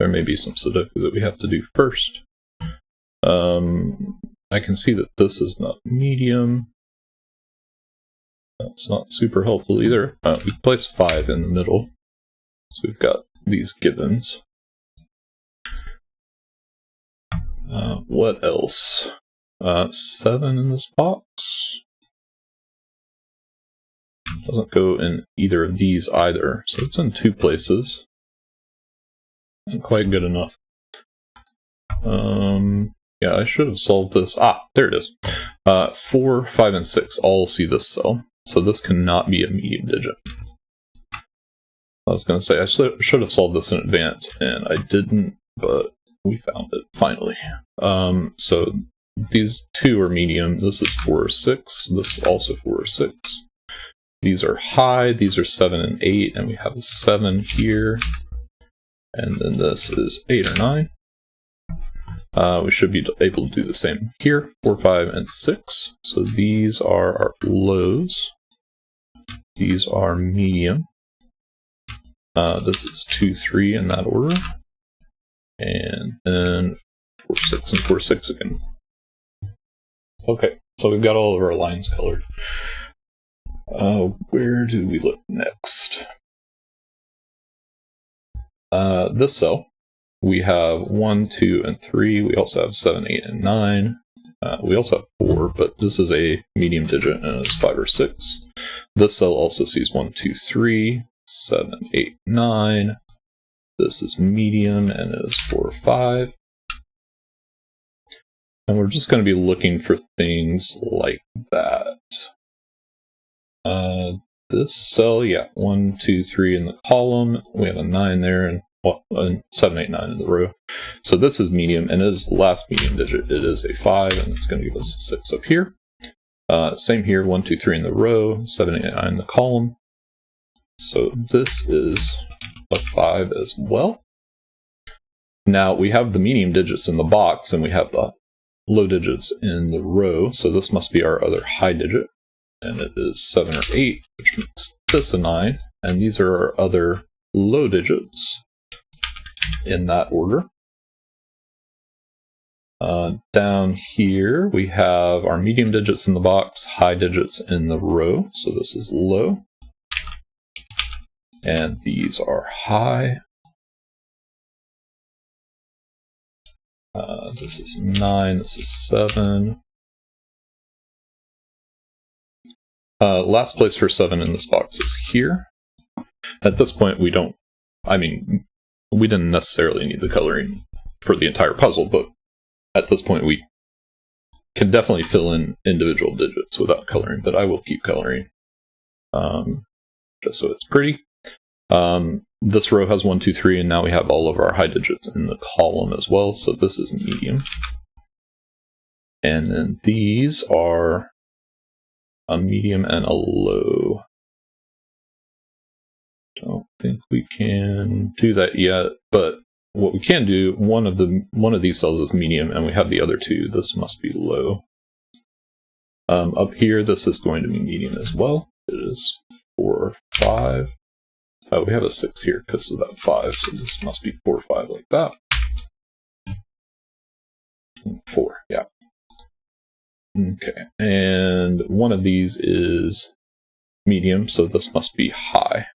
There may be some Sudoku that we have to do first. I can see that this is not medium. That's not super helpful either. We place 5 in the middle. So we've got these givens. What else? 7 in this box. Doesn't go in either of these either. So it's in 2 places. Not quite good enough. Yeah, I should have solved this. Ah, there it is. 4, 5, and 6 all see this cell. So this cannot be a medium digit. I was going to say, I should have solved this in advance, and I didn't, but we found it, finally. So these 2 are medium. This is 4 or 6. This is also 4 or 6. These are high. These are 7 and 8, and we have a 7 here. And then this is 8 or 9. We should be able to do the same here, 4, 5, and 6. So these are our lows. These are medium. This is 2, 3 in that order. And then 4, 6, and 4, 6 again. Okay, so we've got all of our lines colored. Where do we look next? This cell, we have 1, 2, and 3. We also have 7, 8, and 9. We also have 4, but this is a medium digit and it's 5 or 6. This cell also sees 1, 2, 3, 7, 8, 9. This is medium and it is 4 or 5. And we're just going to be looking for things like that. This cell, yeah, 1, 2, 3 in the column. We have a 9 there, and 7, 8, 9 in the row. So this is medium, and it is the last medium digit. It is a 5, and it's going to give us a 6 up here. Same here, 1, 2, 3 in the row, 7, 8, 9 in the column. So this is a 5 as well. Now we have the medium digits in the box, and we have the low digits in the row. So this must be our other high digit. And it is 7 or 8, which makes this a 9. And these are our other low digits in that order. Down here, we have our medium digits in the box, high digits in the row. So this is low. And these are high. This is 9, this is 7. Last place for 7 in this box is here. At this point, we didn't necessarily need the coloring for the entire puzzle, but at this point we can definitely fill in individual digits without coloring, but I will keep coloring just so it's pretty. This row has 1, 2, 3, and now we have all of our high digits in the column as well, so this is medium. And then these are a medium and a low. Don't think we can do that yet, but what we can do, one of these cells is medium, and we have the other 2. This must be low. Up here, this is going to be medium as well. It is 4, 5. Oh, we have a 6 here because of that 5, so this must be 4, 5 like that. 4, yeah. Okay, and one of these is medium, so this must be high.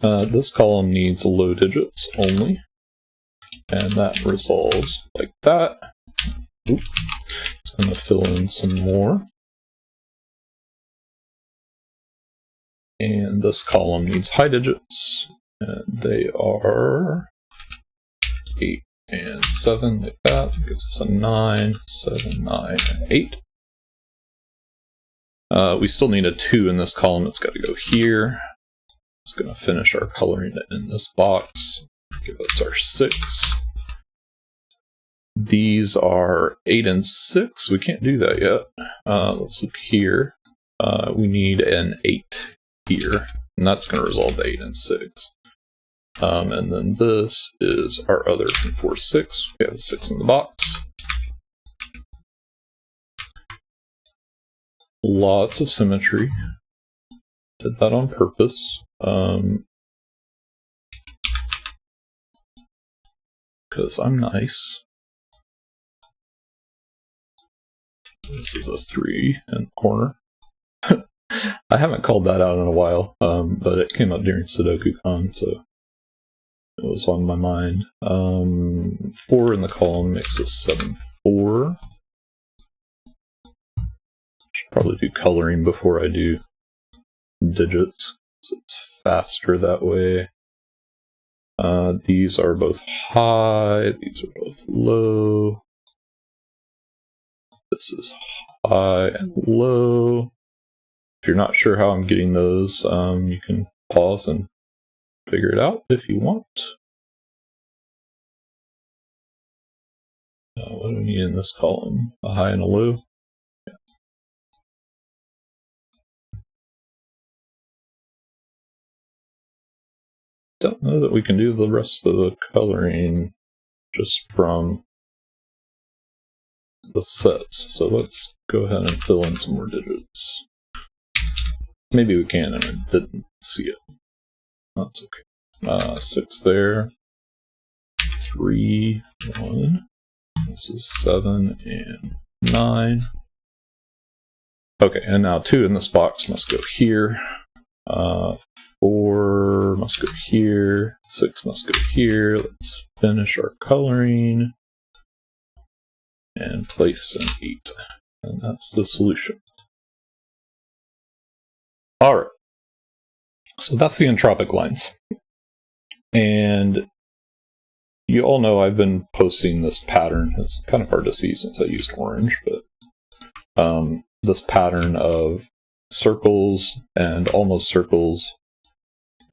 This column needs low digits only, and that resolves like that. Oop. It's going to fill in some more. And this column needs high digits, and they are 8 and 7, like that. Gives us a 9, 7, 9, and 8. We still need a 2 in this column. It's got to go here. It's going to finish our coloring in this box. Give us our 6. These are 8 and 6. We can't do that yet. Let's look here. We need an 8 here, and that's going to resolve the 8 and 6. And then this is our other 4, 6. We have a 6 in the box. Lots of symmetry. Did that on purpose. Because I'm nice. This is a 3 in the corner. I haven't called that out in a while, but it came up during Sudoku Con, so it was on my mind. 4 in the column makes us 7, 4. Should probably do coloring before I do digits, so it's faster that way. These are both high, these are both low. This is high and low. If you're not sure how I'm getting those, you can pause and figure it out if you want. What do we need in this column? A high and a low? Yeah. Don't know that we can do the rest of the coloring just from the sets, so let's go ahead and fill in some more digits. Maybe we can, and I didn't see it. That's okay. 6 there. 3, 1. This is 7 and 9. Okay, and now 2 in this box must go here. 4 must go here. 6 must go here. Let's finish our coloring. And place an 8. And that's the solution. Alright. So that's the entropic lines. And you all know I've been posting this pattern. It's kind of hard to see since I used orange, but this pattern of circles and almost circles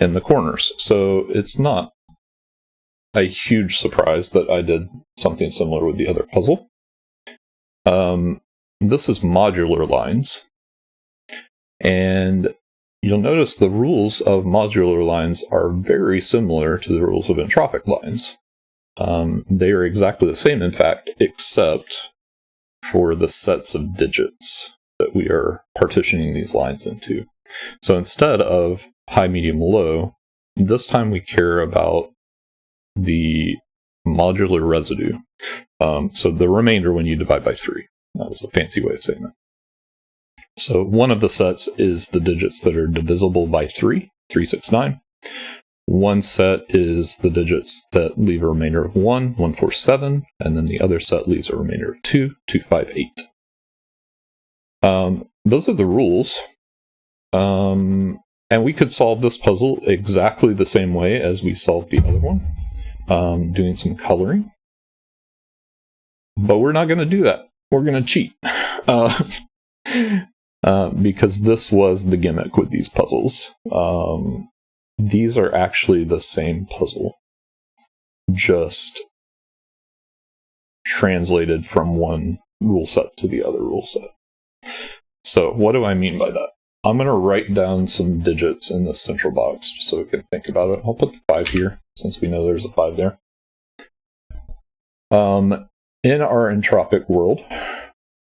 in the corners. So it's not a huge surprise that I did something similar with the other puzzle. This is modular lines. And you'll notice the rules of modular lines are very similar to the rules of entropic lines. They are exactly the same, in fact, except for the sets of digits that we are partitioning these lines into. So instead of high, medium, low, this time we care about the modular residue. So the remainder when you divide by 3. That was a fancy way of saying that. So one of the sets is the digits that are divisible by 3, 3, 6, 9. One set is the digits that leave a remainder of 1, 1, 4, 7, and then the other set leaves a remainder of 2, 2, 5, 8. Those are the rules. And we could solve this puzzle exactly the same way as we solved the other one, doing some coloring. But we're not going to do that. We're going to cheat. Because this was the gimmick with these puzzles. These are actually the same puzzle, just translated from one rule set to the other rule set. So what do I mean by that? I'm going to write down some digits in this central box just so we can think about it. I'll put the 5 here, since we know there's a 5 there. In our entropic world,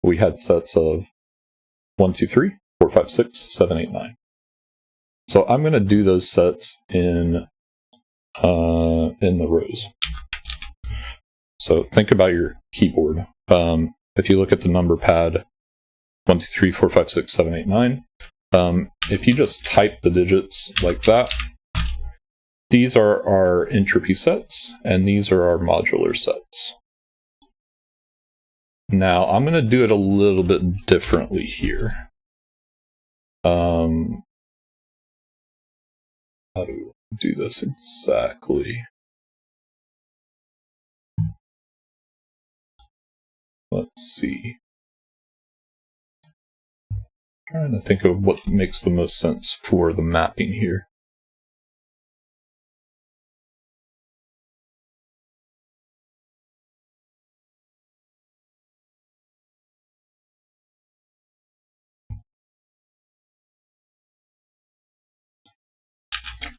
we had sets of 1, 2, 3, 4, 5, 6, 7, 8, 9. So I'm going to do those sets in the rows. So think about your keyboard. If you look at the number pad 1, 2, 3, 4, 5, 6, 7, 8, 9, if you just type the digits like that, these are our entropy sets, and these are our modular sets. Now, I'm going to do it a little bit differently here. How do we do this exactly? Let's see. Trying to think of what makes the most sense for the mapping here.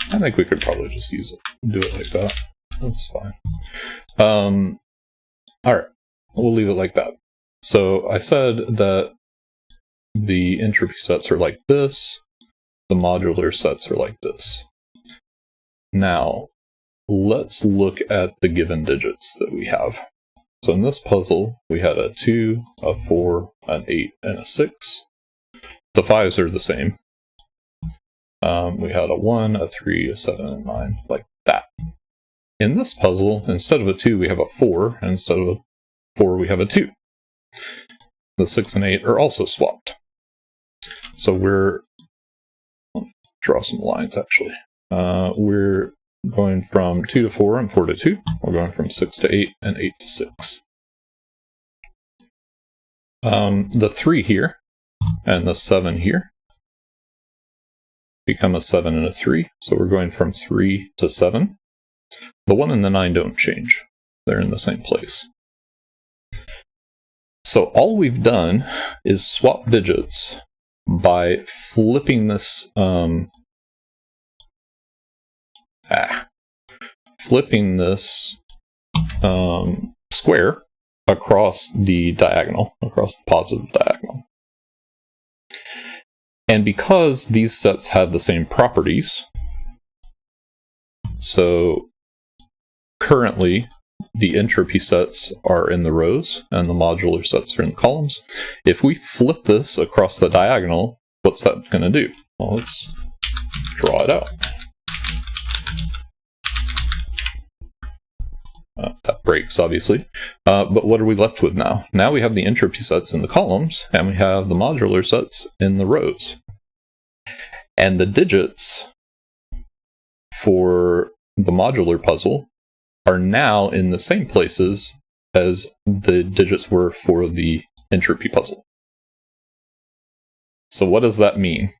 I think we could probably just use it, do it like that. That's fine. Alright, we'll leave it like that. So I said that the entropy sets are like this, the modular sets are like this. Now, let's look at the given digits that we have. So in this puzzle, we had a 2, a 4, an 8, and a 6. The 5s are the same. We had a 1, a 3, a 7, and 9, like that. In this puzzle, instead of a 2, we have a 4, and instead of a 4, we have a 2. The 6 and 8 are also swapped. So we're... I'll draw some lines, actually. We're going from 2 to 4 and 4 to 2. We're going from 6 to 8 and 8 to 6. The 3 here and the 7 here become a 7 and a 3, so we're going from 3 to 7. The 1 and the 9 don't change. They're in the same place. So all we've done is swap digits by flipping this square across the diagonal, across the positive diagonal. And because these sets have the same properties, so currently the entropy sets are in the rows and the modular sets are in the columns. If we flip this across the diagonal, what's that going to do? Well, let's draw it out. That breaks, obviously. But what are we left with now? Now we have the entropy sets in the columns, and we have the modular sets in the rows. And the digits for the modular puzzle are now in the same places as the digits were for the entropy puzzle. So what does that mean?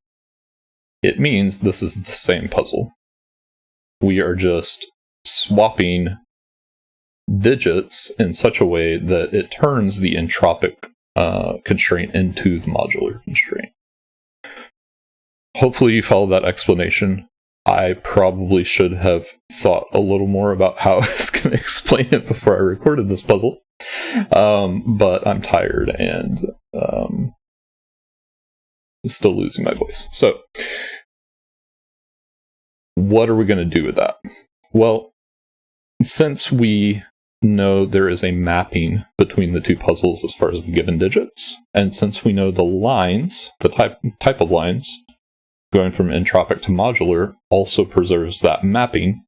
It means this is the same puzzle. We are just swapping digits in such a way that it turns the entropic constraint into the modular constraint. Hopefully you followed that explanation. I probably should have thought a little more about how I was going to explain it before I recorded this puzzle. But I'm tired and still losing my voice. So, what are we going to do with that? Well, since we know there is a mapping between the two puzzles as far as the given digits, and since we know the lines, the type of lines, going from entropic to modular also preserves that mapping,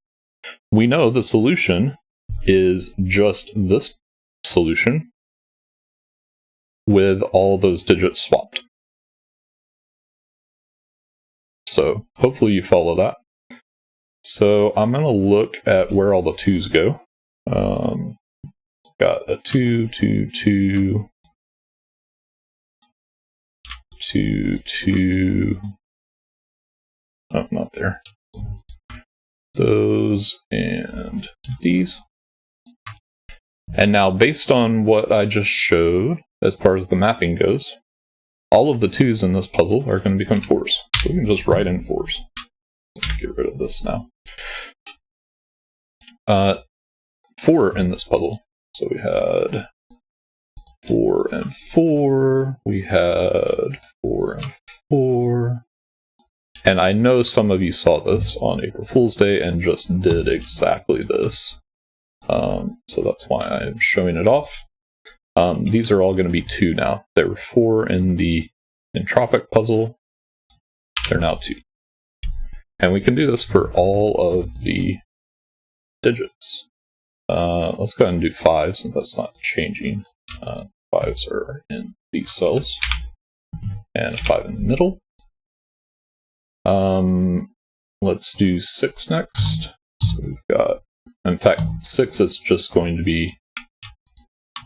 we know the solution is just this solution with all those digits swapped. So hopefully you follow that. So I'm going to look at where all the 2's go. Got a 2, 2, 2, 2, 2. Oh, not there. Those and these. And now, based on what I just showed, as far as the mapping goes, all of the 2's in this puzzle are going to become 4's. So we can just write in 4's. Let's get rid of this now. 4 in this puzzle. So we had 4 and 4. We had 4 and 4. And I know some of you saw this on April Fool's Day and just did exactly this. So that's why I'm showing it off. These are all going to be 2 now. There were 4 in the entropic puzzle. They're now 2. And we can do this for all of the digits. Let's go ahead and do 5 since that's not changing. 5s are in these cells, and a 5 in the middle. Let's do 6 next. So we've got, in fact, 6 is just going to be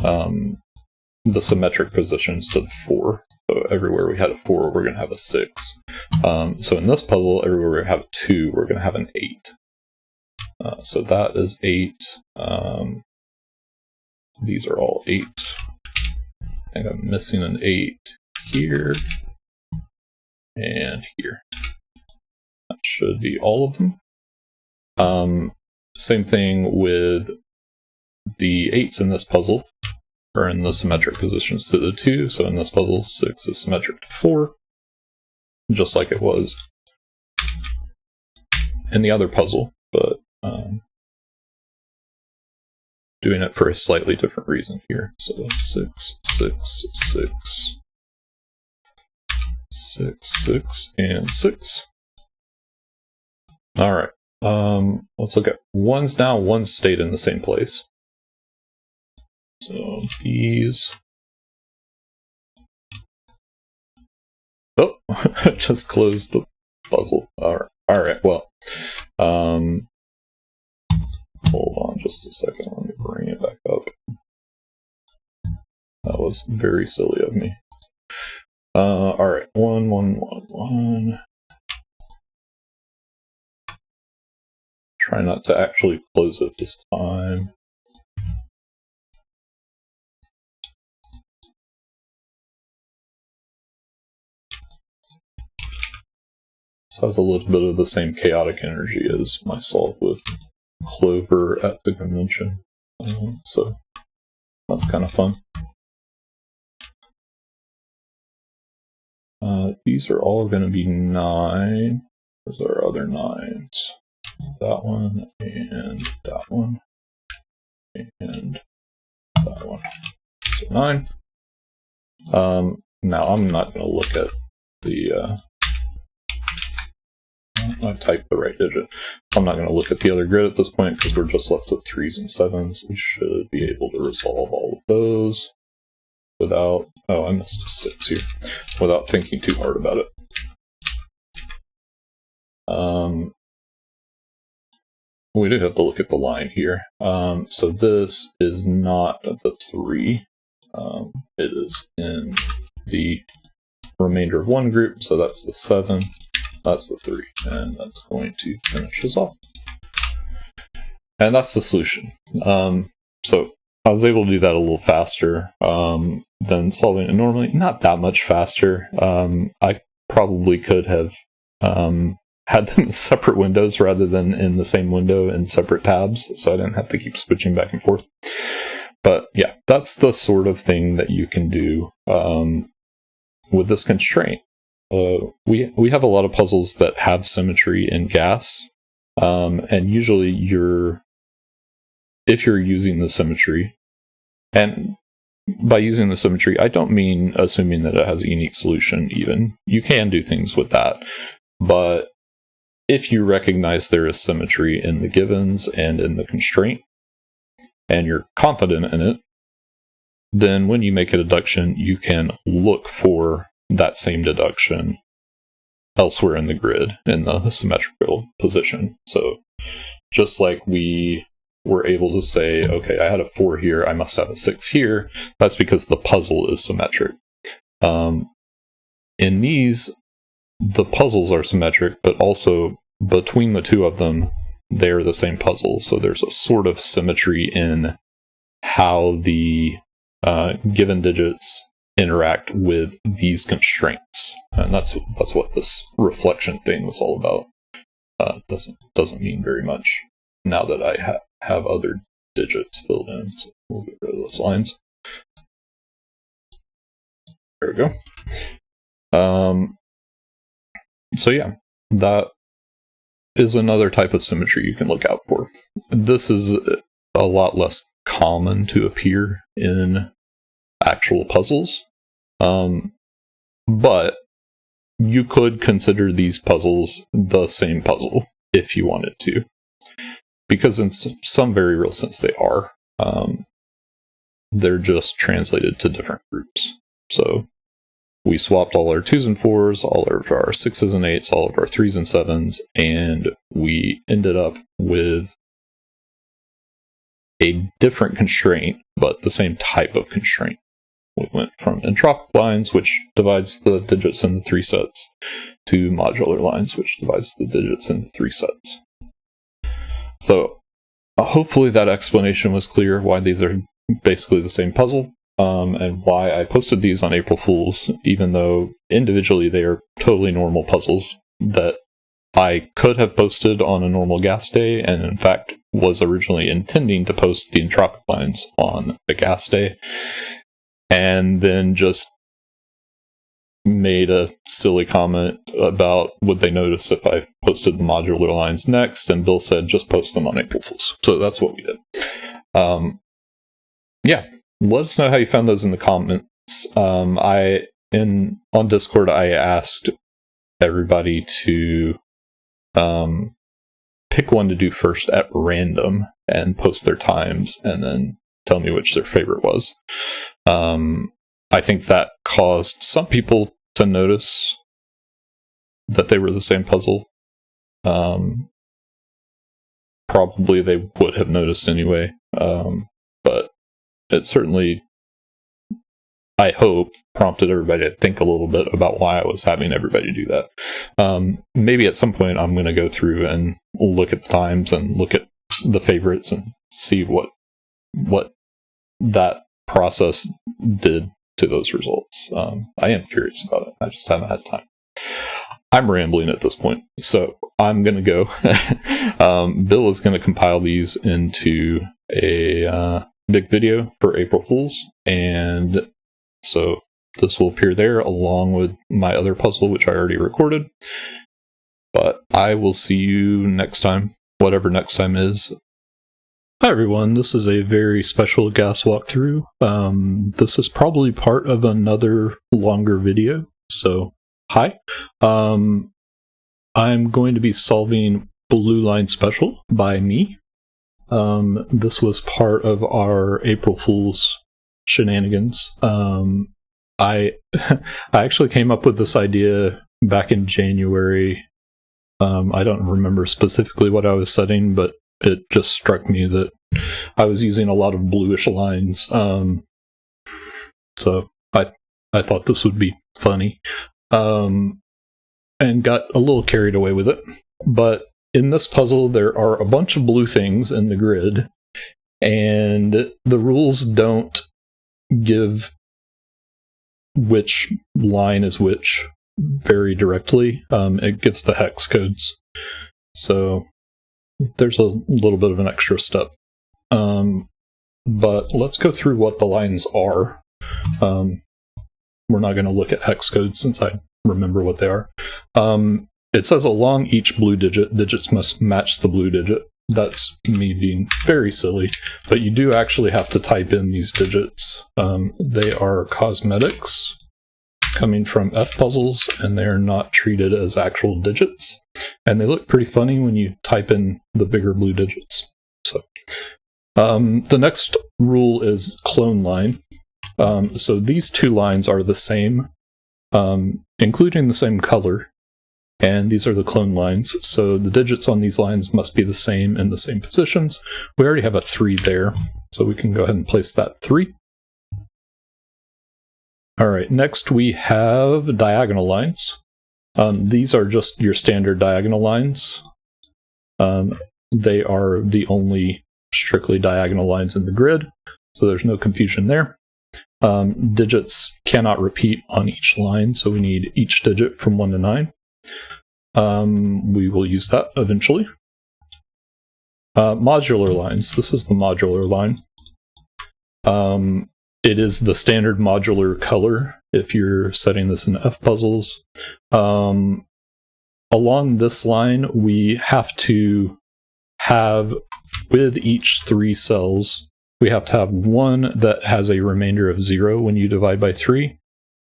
the symmetric positions to the 4. So everywhere we had a 4, we're going to have a 6. So in this puzzle, everywhere we have a 2, we're going to have an 8. So that is 8. These are all 8. I think I'm missing an 8 here and here. That should be all of them. Same thing with the 8s in this puzzle are in the symmetric positions to the 2. So in this puzzle, 6 is symmetric to 4, just like it was in the other puzzle, but doing it for a slightly different reason here. So 6, 6, 6, 6, 6, and 6. All right. Let's look at 1s now. 1s stayed in the same place. So these. Oh, just closed the puzzle. All right. Well, hold on just a second. Let me bring it back up. That was very silly of me. All right. 1, 1, 1, 1. Try not to actually close it this time. This has a little bit of the same chaotic energy as my solve with Clover at the convention. So that's kind of fun. These are all going to be 9. There's our other 9s. That one, and that one, and that one. So 9. Now I'm not going to look at the... I typed the right digit. I'm not going to look at the other grid at this point because we're just left with 3s and 7s. We should be able to resolve all of those without... Oh, I missed a 6 here. Without thinking too hard about it. We do have to look at the line here. So this is not the 3. It is in the remainder of one group, so that's the 7. That's the 3, and that's going to finish us off. And that's the solution. So I was able to do that a little faster than solving it normally. Not that much faster. I probably could have had them in separate windows rather than in the same window in separate tabs, so I didn't have to keep switching back and forth. But yeah, that's the sort of thing that you can do with this constraint. We have a lot of puzzles that have symmetry in gas, and usually if you're using the symmetry, and by using the symmetry, I don't mean assuming that it has a unique solution even. You can do things with that, but if you recognize there is symmetry in the givens and in the constraint, and you're confident in it, then when you make a deduction, you can look for that same deduction elsewhere in the grid in the symmetrical position. So just like we were able to say, okay, I had a 4 here, I must have a 6 here, that's because the puzzle is symmetric. In these, the puzzles are symmetric, but also between the two of them, they're the same puzzle. So there's a sort of symmetry in how the given digits interact with these constraints, and that's what this reflection thing was all about. Doesn't mean very much now that I have other digits filled in. So we'll get rid of those lines. There we go. So yeah, that is another type of symmetry you can look out for. This is a lot less common to appear in actual puzzles, but you could consider these puzzles the same puzzle if you wanted to, because in some very real sense they are. They're just translated to different groups. So we swapped all our 2s and 4s, all of our 6s and 8s, all of our 3s and 7s, and we ended up with a different constraint, but the same type of constraint. We went from entropic lines, which divides the digits into 3 sets, to modular lines, which divides the digits into 3 sets. So hopefully that explanation was clear, why these are basically the same puzzle, and why I posted these on April Fools, even though individually they are totally normal puzzles that I could have posted on a normal gas day, and in fact was originally intending to post the entropic lines on a gas day, and then just made a silly comment about would they notice if I posted the modular lines next, and Bill said just post them on April Fools. So that's what we did. Yeah, let us know how you found those in the comments. On Discord I asked everybody to pick one to do first at random and post their times and then tell me which their favorite was. I think that caused some people to notice that they were the same puzzle. Probably they would have noticed anyway, but it certainly, I hope, prompted everybody to think a little bit about why I was having everybody do that. Maybe at some point I'm going to go through and look at the times and look at the favorites and see what that process did to those results. I am curious about it. I just haven't had time. I'm rambling at this point, so I'm going to go. Bill is going to compile these into a big video for April Fools, and so this will appear there along with my other puzzle, which I already recorded. But I will see you next time, whatever next time is. Hi everyone, this is a very special gas walkthrough. This is probably part of another longer video, so hi. I'm going to be solving Blue Line Special by me. This was part of our April Fools shenanigans. I actually came up with this idea back in January. I don't remember specifically what I was setting, but it just struck me that I was using a lot of bluish lines. So I thought this would be funny. And got a little carried away with it. But in this puzzle, there are a bunch of blue things in the grid, and the rules don't give which line is which very directly. It gives the hex codes. So there's a little bit of an extra step. But let's go through what the lines are. We're not going to look at hex codes since I remember what they are. It says along each blue digit, digits must match the blue digit. That's me being very silly, but you do actually have to type in these digits. They are cosmetics coming from F puzzles, and they're not treated as actual digits. And they look pretty funny when you type in the bigger blue digits. So the next rule is clone line. So these two lines are the same, including the same color. And these are the clone lines, so the digits on these lines must be the same in the same positions. We already have a 3 there, so we can go ahead and place that 3. Alright, next we have diagonal lines. These are just your standard diagonal lines. They are the only strictly diagonal lines in the grid, so there's no confusion there. Digits cannot repeat on each line, so we need each digit from 1 to 9. We will use that eventually. Modular lines. This is the modular line. It is the standard modular color if you're setting this in F puzzles. Along this line, we have to have, with each 3 cells, we have to have one that has a remainder of 0 when you divide by 3.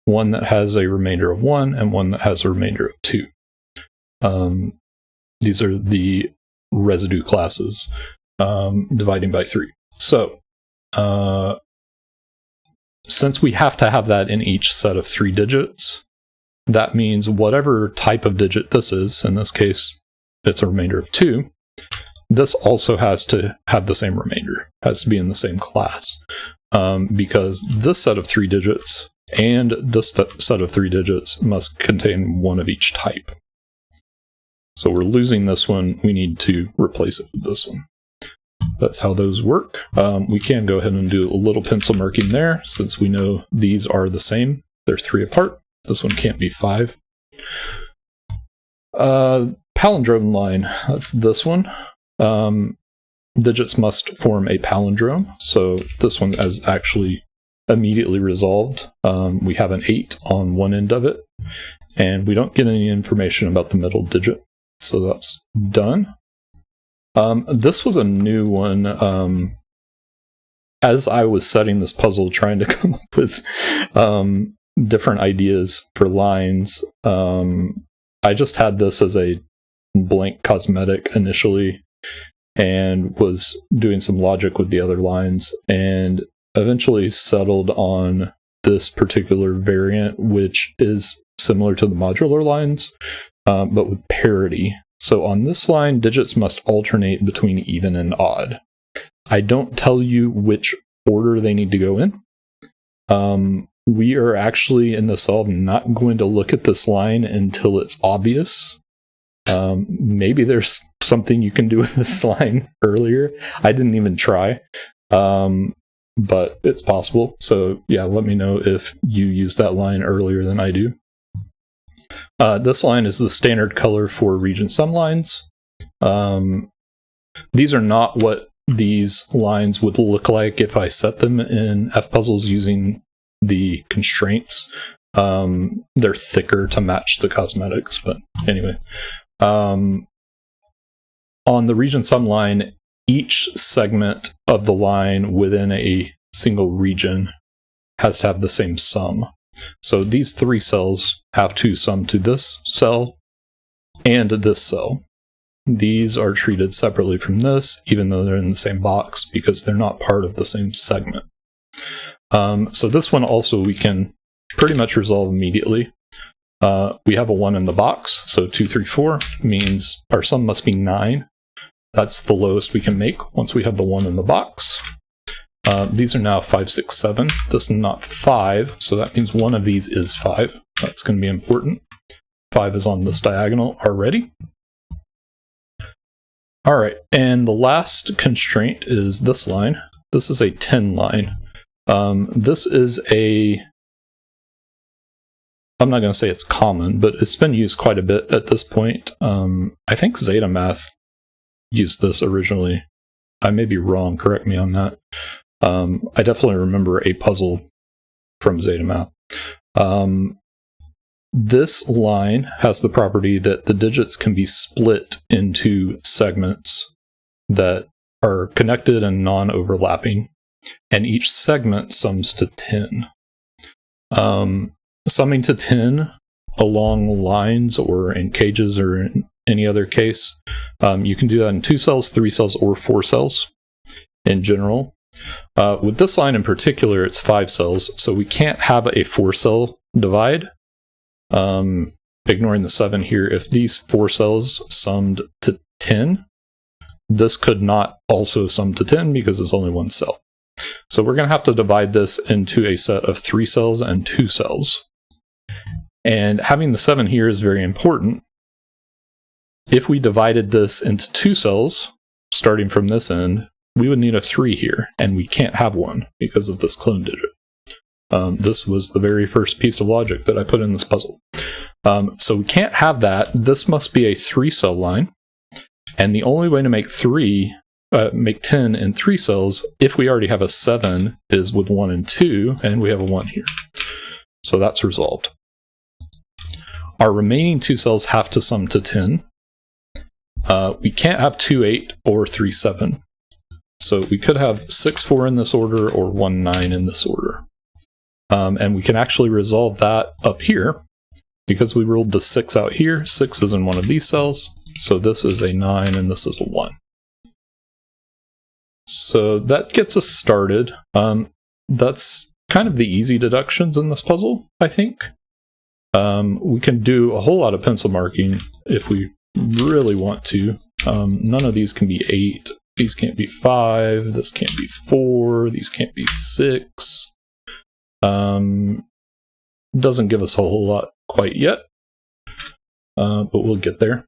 one that has a remainder of 1, and one that has a remainder of 2. These are the residue classes, dividing by 3. So, since we have to have that in each set of 3 digits, that means whatever type of digit this is, in this case, it's a remainder of 2, this also has to have the same remainder, has to be in the same class, because this set of 3 digits and this set of 3 digits must contain one of each type. So we're losing this one, we need to replace it with this one. That's how those work. We can go ahead and do a little pencil marking there, since we know these are the same. They're 3 apart. This one can't be 5. Palindrome line, that's this one. Digits must form a palindrome, so this one is actually immediately resolved. We have an 8 on one end of it, and we don't get any information about the middle digit, so that's done. This was a new one. As I was setting this puzzle, trying to come up with different ideas for lines, I just had this as a blank cosmetic initially, and was doing some logic with the other lines, and eventually settled on this particular variant, which is similar to the modular lines, but with parity. So on this line, digits must alternate between even and odd. I don't tell you which order they need to go in. We are actually in the solve not going to look at this line until it's obvious. Maybe there's something you can do with this line earlier. I didn't even try, but it's possible. So yeah, let me know if you use that line earlier than I do. This line is the standard color for region sum lines. These are not what these lines would look like if I set them in FPuzzles using the constraints. They're thicker to match the cosmetics, but anyway. On the region sum line, each segment of the line within a single region has to have the same sum. So these 3 cells have to sum to this cell and this cell. These are treated separately from this, even though they're in the same box, because they're not part of the same segment. So this one also we can pretty much resolve immediately. We have a 1 in the box, so 2, 3, 4 means our sum must be 9. That's the lowest we can make once we have the 1 in the box. These are now 5, 6, 7. This is not 5, so that means one of these is 5. That's going to be important. 5 is on this diagonal already. Alright, and the last constraint is this line. This is a 10 line. This is a... I'm not going to say it's common, but it's been used quite a bit at this point. I think Zeta Math used this originally. I may be wrong, correct me on that. I definitely remember a puzzle from Zeta Math. This line has the property that the digits can be split into segments that are connected and non-overlapping, and each segment sums to 10. Summing to 10 along lines or in cages or in any other case, you can do that in 2 cells, 3 cells, or 4 cells in general. With this line in particular, it's 5 cells, so we can't have a 4-cell divide. Ignoring the 7 here, if these 4 cells summed to 10, this could not also sum to 10 because it's only 1 cell. So we're going to have to divide this into a set of 3 cells and 2 cells. And having the 7 here is very important. If we divided this into 2 cells, starting from this end, we would need a 3 here, and we can't have one because of this clone digit. This was the very first piece of logic that I put in this puzzle. So we can't have that. This must be a 3-cell line, and the only way to make 10 in 3 cells, if we already have a 7, is with 1 and 2, and we have a 1 here. So that's resolved. Our remaining 2 cells have to sum to 10. We can't have 2, 8 or 3, 7. So we could have 6, 4 in this order or 1, 9 in this order. And we can actually resolve that up here because we ruled the 6 out here. 6 is in one of these cells, so this is a 9 and this is a 1. So that gets us started. That's kind of the easy deductions in this puzzle, I think. We can do a whole lot of pencil marking if we really want to. None of these can be 8. These can't be 5. This can't be 4. These can't be 6. Doesn't give us a whole lot quite yet, but we'll get there.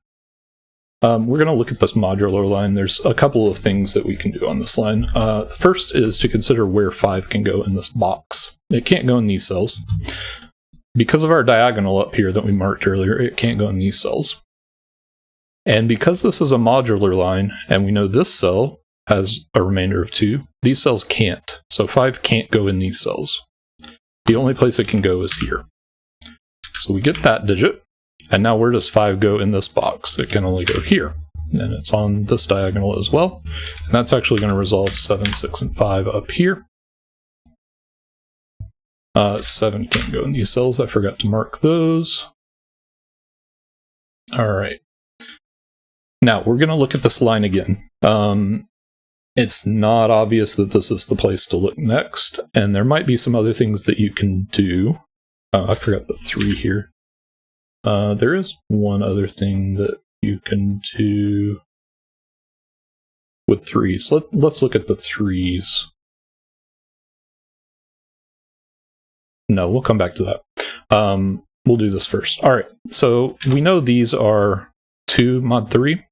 We're going to look at this modular line. There's a couple of things that we can do on this line. The first is to consider where 5 can go in this box. It can't go in these cells. Because of our diagonal up here that we marked earlier, it can't go in these cells. And because this is a modular line, and we know this cell has a remainder of 2, these cells can't. So 5 can't go in these cells. The only place it can go is here. So we get that digit. And now where does 5 go in this box? It can only go here. And it's on this diagonal as well. And that's actually going to resolve 7, 6, and 5 up here. 7 can't go in these cells. I forgot to mark those. All right. Now we're going to look at this line again. It's not obvious that this is the place to look next. And there might be some other things that you can do. I forgot the 3 here. There is one other thing that you can do with 3s. So let's look at the 3s. No, we'll come back to that. We'll do this first. All right, so we know these are 2 mod 3.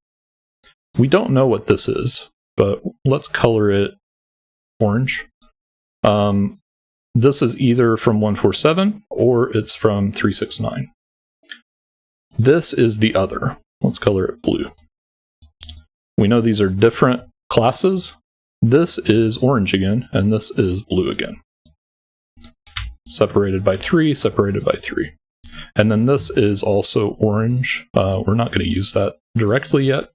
We don't know what this is, but let's color it orange. This is either from 147 or it's from 369. This is the other. Let's color it blue. We know these are different classes. This is orange again, and this is blue again. Separated by 3, separated by 3. And then this is also orange. We're not going to use that directly yet.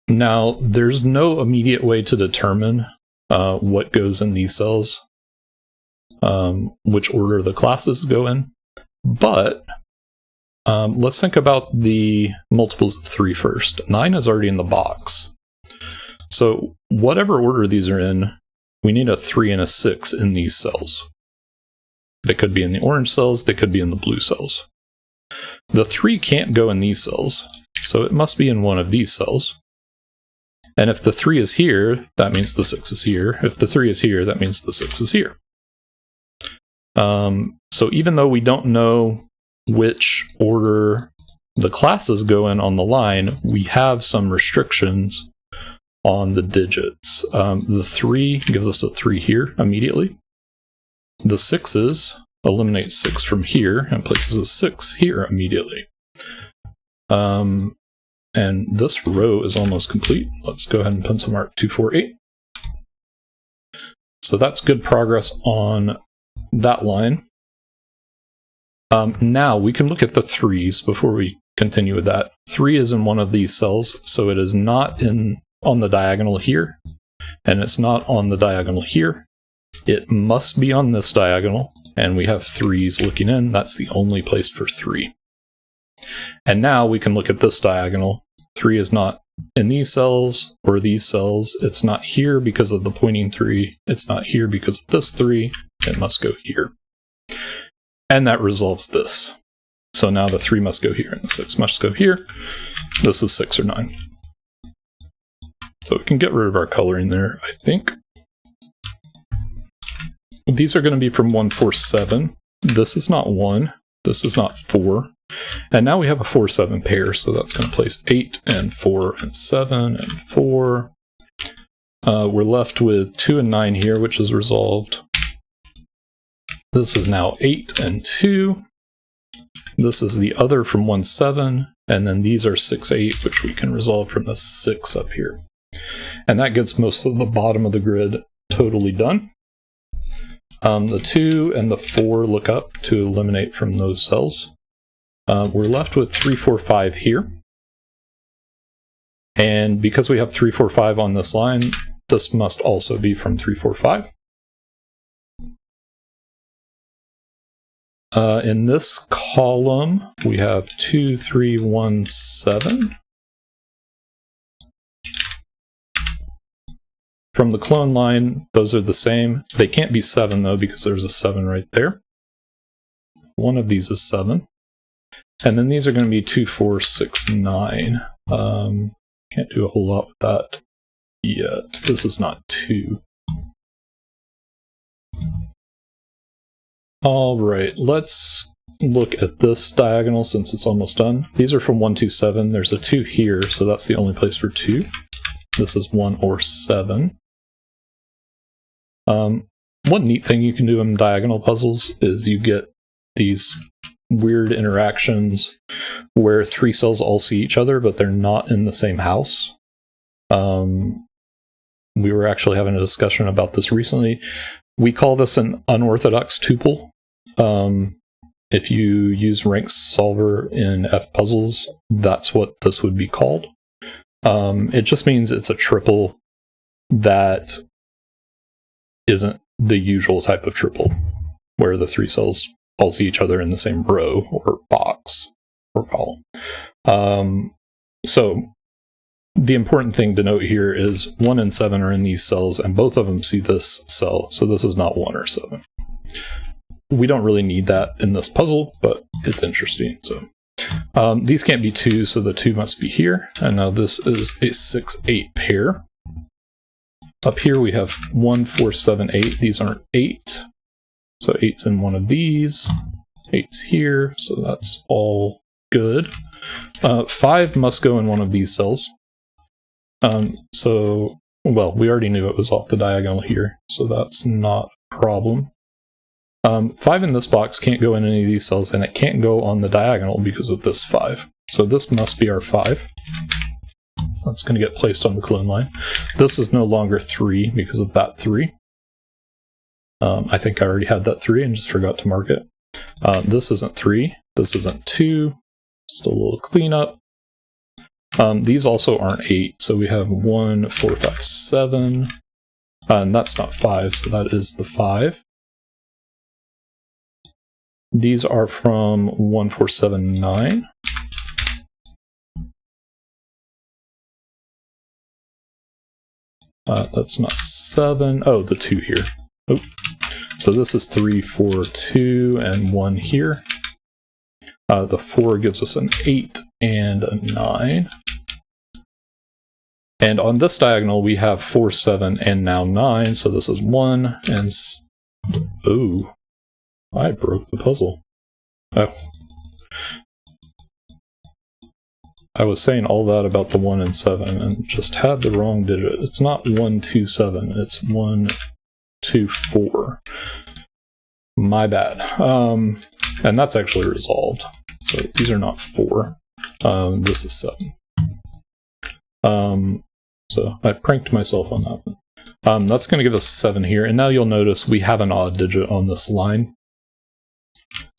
Now, there's no immediate way to determine what goes in these cells, which order the classes go in. But let's think about the multiples of 3 first. 9 is already in the box. So whatever order these are in, we need a 3 and a 6 in these cells. They could be in the orange cells, they could be in the blue cells. The 3 can't go in these cells, so it must be in one of these cells. And if the 3 is here, that means the 6 is here. If the 3 is here, that means the 6 is here. So even though we don't know which order the classes go in on the line, we have some restrictions on the digits. The 3 gives us a 3 here immediately. The 6s eliminate 6 from here and places a 6 here immediately. And this row is almost complete. Let's go ahead and pencil mark 248. So that's good progress on that line. Now we can look at the 3s before we continue with that. 3 is in one of these cells, so it is not on the diagonal here, and it's not on the diagonal here. It must be on this diagonal, and we have 3s looking in. That's the only place for 3. And now we can look at this diagonal. 3 is not in these cells or these cells. It's not here because of the pointing 3. It's not here because of this 3. It must go here. And that resolves this. So now the 3 must go here and the 6 must go here. This is 6 or 9. So we can get rid of our coloring there, I think. These are going to be from 147. This is not 1. This is not 4. And now we have a 4-7 pair, so that's going to place 8 and 4 and 7 and 4. We're left with 2 and 9 here, which is resolved. This is now 8 and 2. This is the other from 1-7, and then these are 6, 8, which we can resolve from the 6 up here. And that gets most of the bottom of the grid totally done. The 2 and the 4 look up to eliminate from those cells. We're left with 3, 4, 5 here. And because we have 3, 4, 5 on this line, this must also be from 3, 4, 5. In this column, we have 2, 3, 1, 7. From the clone line, those are the same. They can't be 7 though, because there's a 7 right there. One of these is 7. And then these are going to be 2, 4, 6, 9. Can't do a whole lot with that yet. This is not 2. Alright, let's look at this diagonal since it's almost done. These are from 1, 2, 7. There's a 2 here, so that's the only place for 2. This is 1 or 7. One neat thing you can do in diagonal puzzles is you get these weird interactions where 3 cells all see each other, but they're not in the same house. We were actually having a discussion about this recently. We call this an unorthodox tuple. If you use rank solver in F puzzles, that's what this would be called. It just means it's a triple that isn't the usual type of triple, where the 3 cells all see each other in the same row or box or column. So the important thing to note here is 1 and 7 are in these cells, and both of them see this cell, so this is not 1 or 7. We don't really need that in this puzzle, but it's interesting. So these can't be 2, so the 2 must be here. And now this is a 6, 8 pair. Up here we have 1, 4, 7, 8. These aren't 8. So 8's in one of these. 8's here, so that's all good. 5 must go in one of these cells. Well, we already knew it was off the diagonal here, so that's not a problem. 5 in this box can't go in any of these cells, and it can't go on the diagonal because of this 5. So this must be our 5. That's going to get placed on the clone line. This is no longer 3 because of that 3. I think I already had that 3 and just forgot to mark it. This isn't 3. This isn't 2. Still a little cleanup. These also aren't 8, so we have 1, 4, 5, 7. And that's not 5, so that is the 5. These are from 1, 4, 7, 9. That's not 7. Oh, the 2 here. Oh. So this is 3, 4, 2, and 1 here. The 4 gives us an 8 and a 9. And on this diagonal, we have 4, 7, and now 9. So this is 1 and... Oh. I broke the puzzle. Oh. I was saying all that about the 1 and 7 and just had the wrong digit. It's not 1, 2, 7. It's 1, 2, 4. My bad. And that's actually resolved. So these are not 4. This is 7. So I pranked myself on that one. That's going to give us 7 here. And now you'll notice we have an odd digit on this line.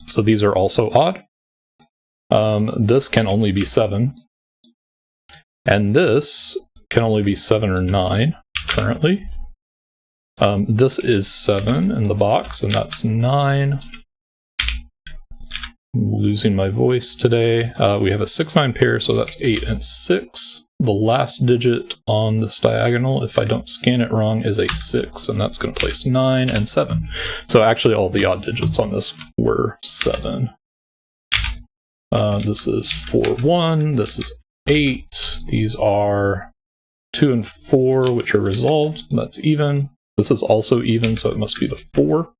So these are also odd. This can only be 7. And this can only be 7 or 9 currently. This is 7 in the box, and that's 9. I'm losing my voice today. We have a 6, 9 pair, so that's 8 and 6. The last digit on this diagonal, if I don't scan it wrong, is a 6, and that's going to place 9 and 7. So actually all the odd digits on this were 7. This is 4, 1. This is 8. These are 2 and 4, which are resolved. That's even. This is also even, so it must be the 4.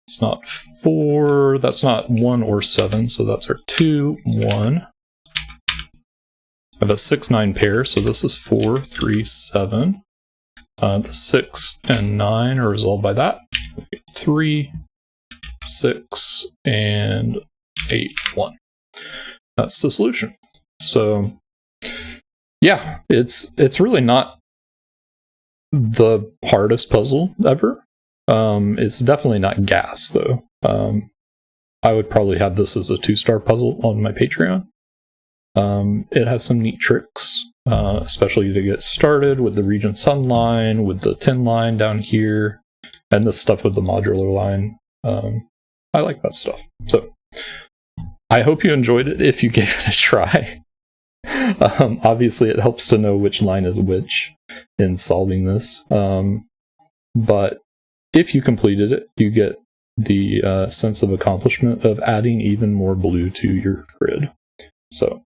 It's not 4. That's not 1 or 7, so that's our 2, 1. I have a 6, 9 pair, so this is 4, 3, 7. The 6 and 9 are resolved by that. 3, 6, and 8, 1. That's the solution. So, yeah, it's really not the hardest puzzle ever. It's definitely not gas, though. I would probably have this as a 2-star puzzle on my Patreon. It has some neat tricks, especially to get started with the Regent Sun line, with the tin line down here, and this stuff with the modular line. I like that stuff. So I hope you enjoyed it if you gave it a try. Obviously, it helps to know which line is which in solving this. But if you completed it, you get the sense of accomplishment of adding even more blue to your grid. So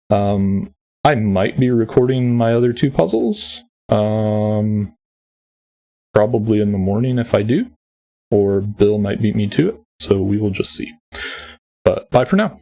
I might be recording my other 2 puzzles, probably in the morning if I do, or Bill might beat me to it, so we will just see. But bye for now.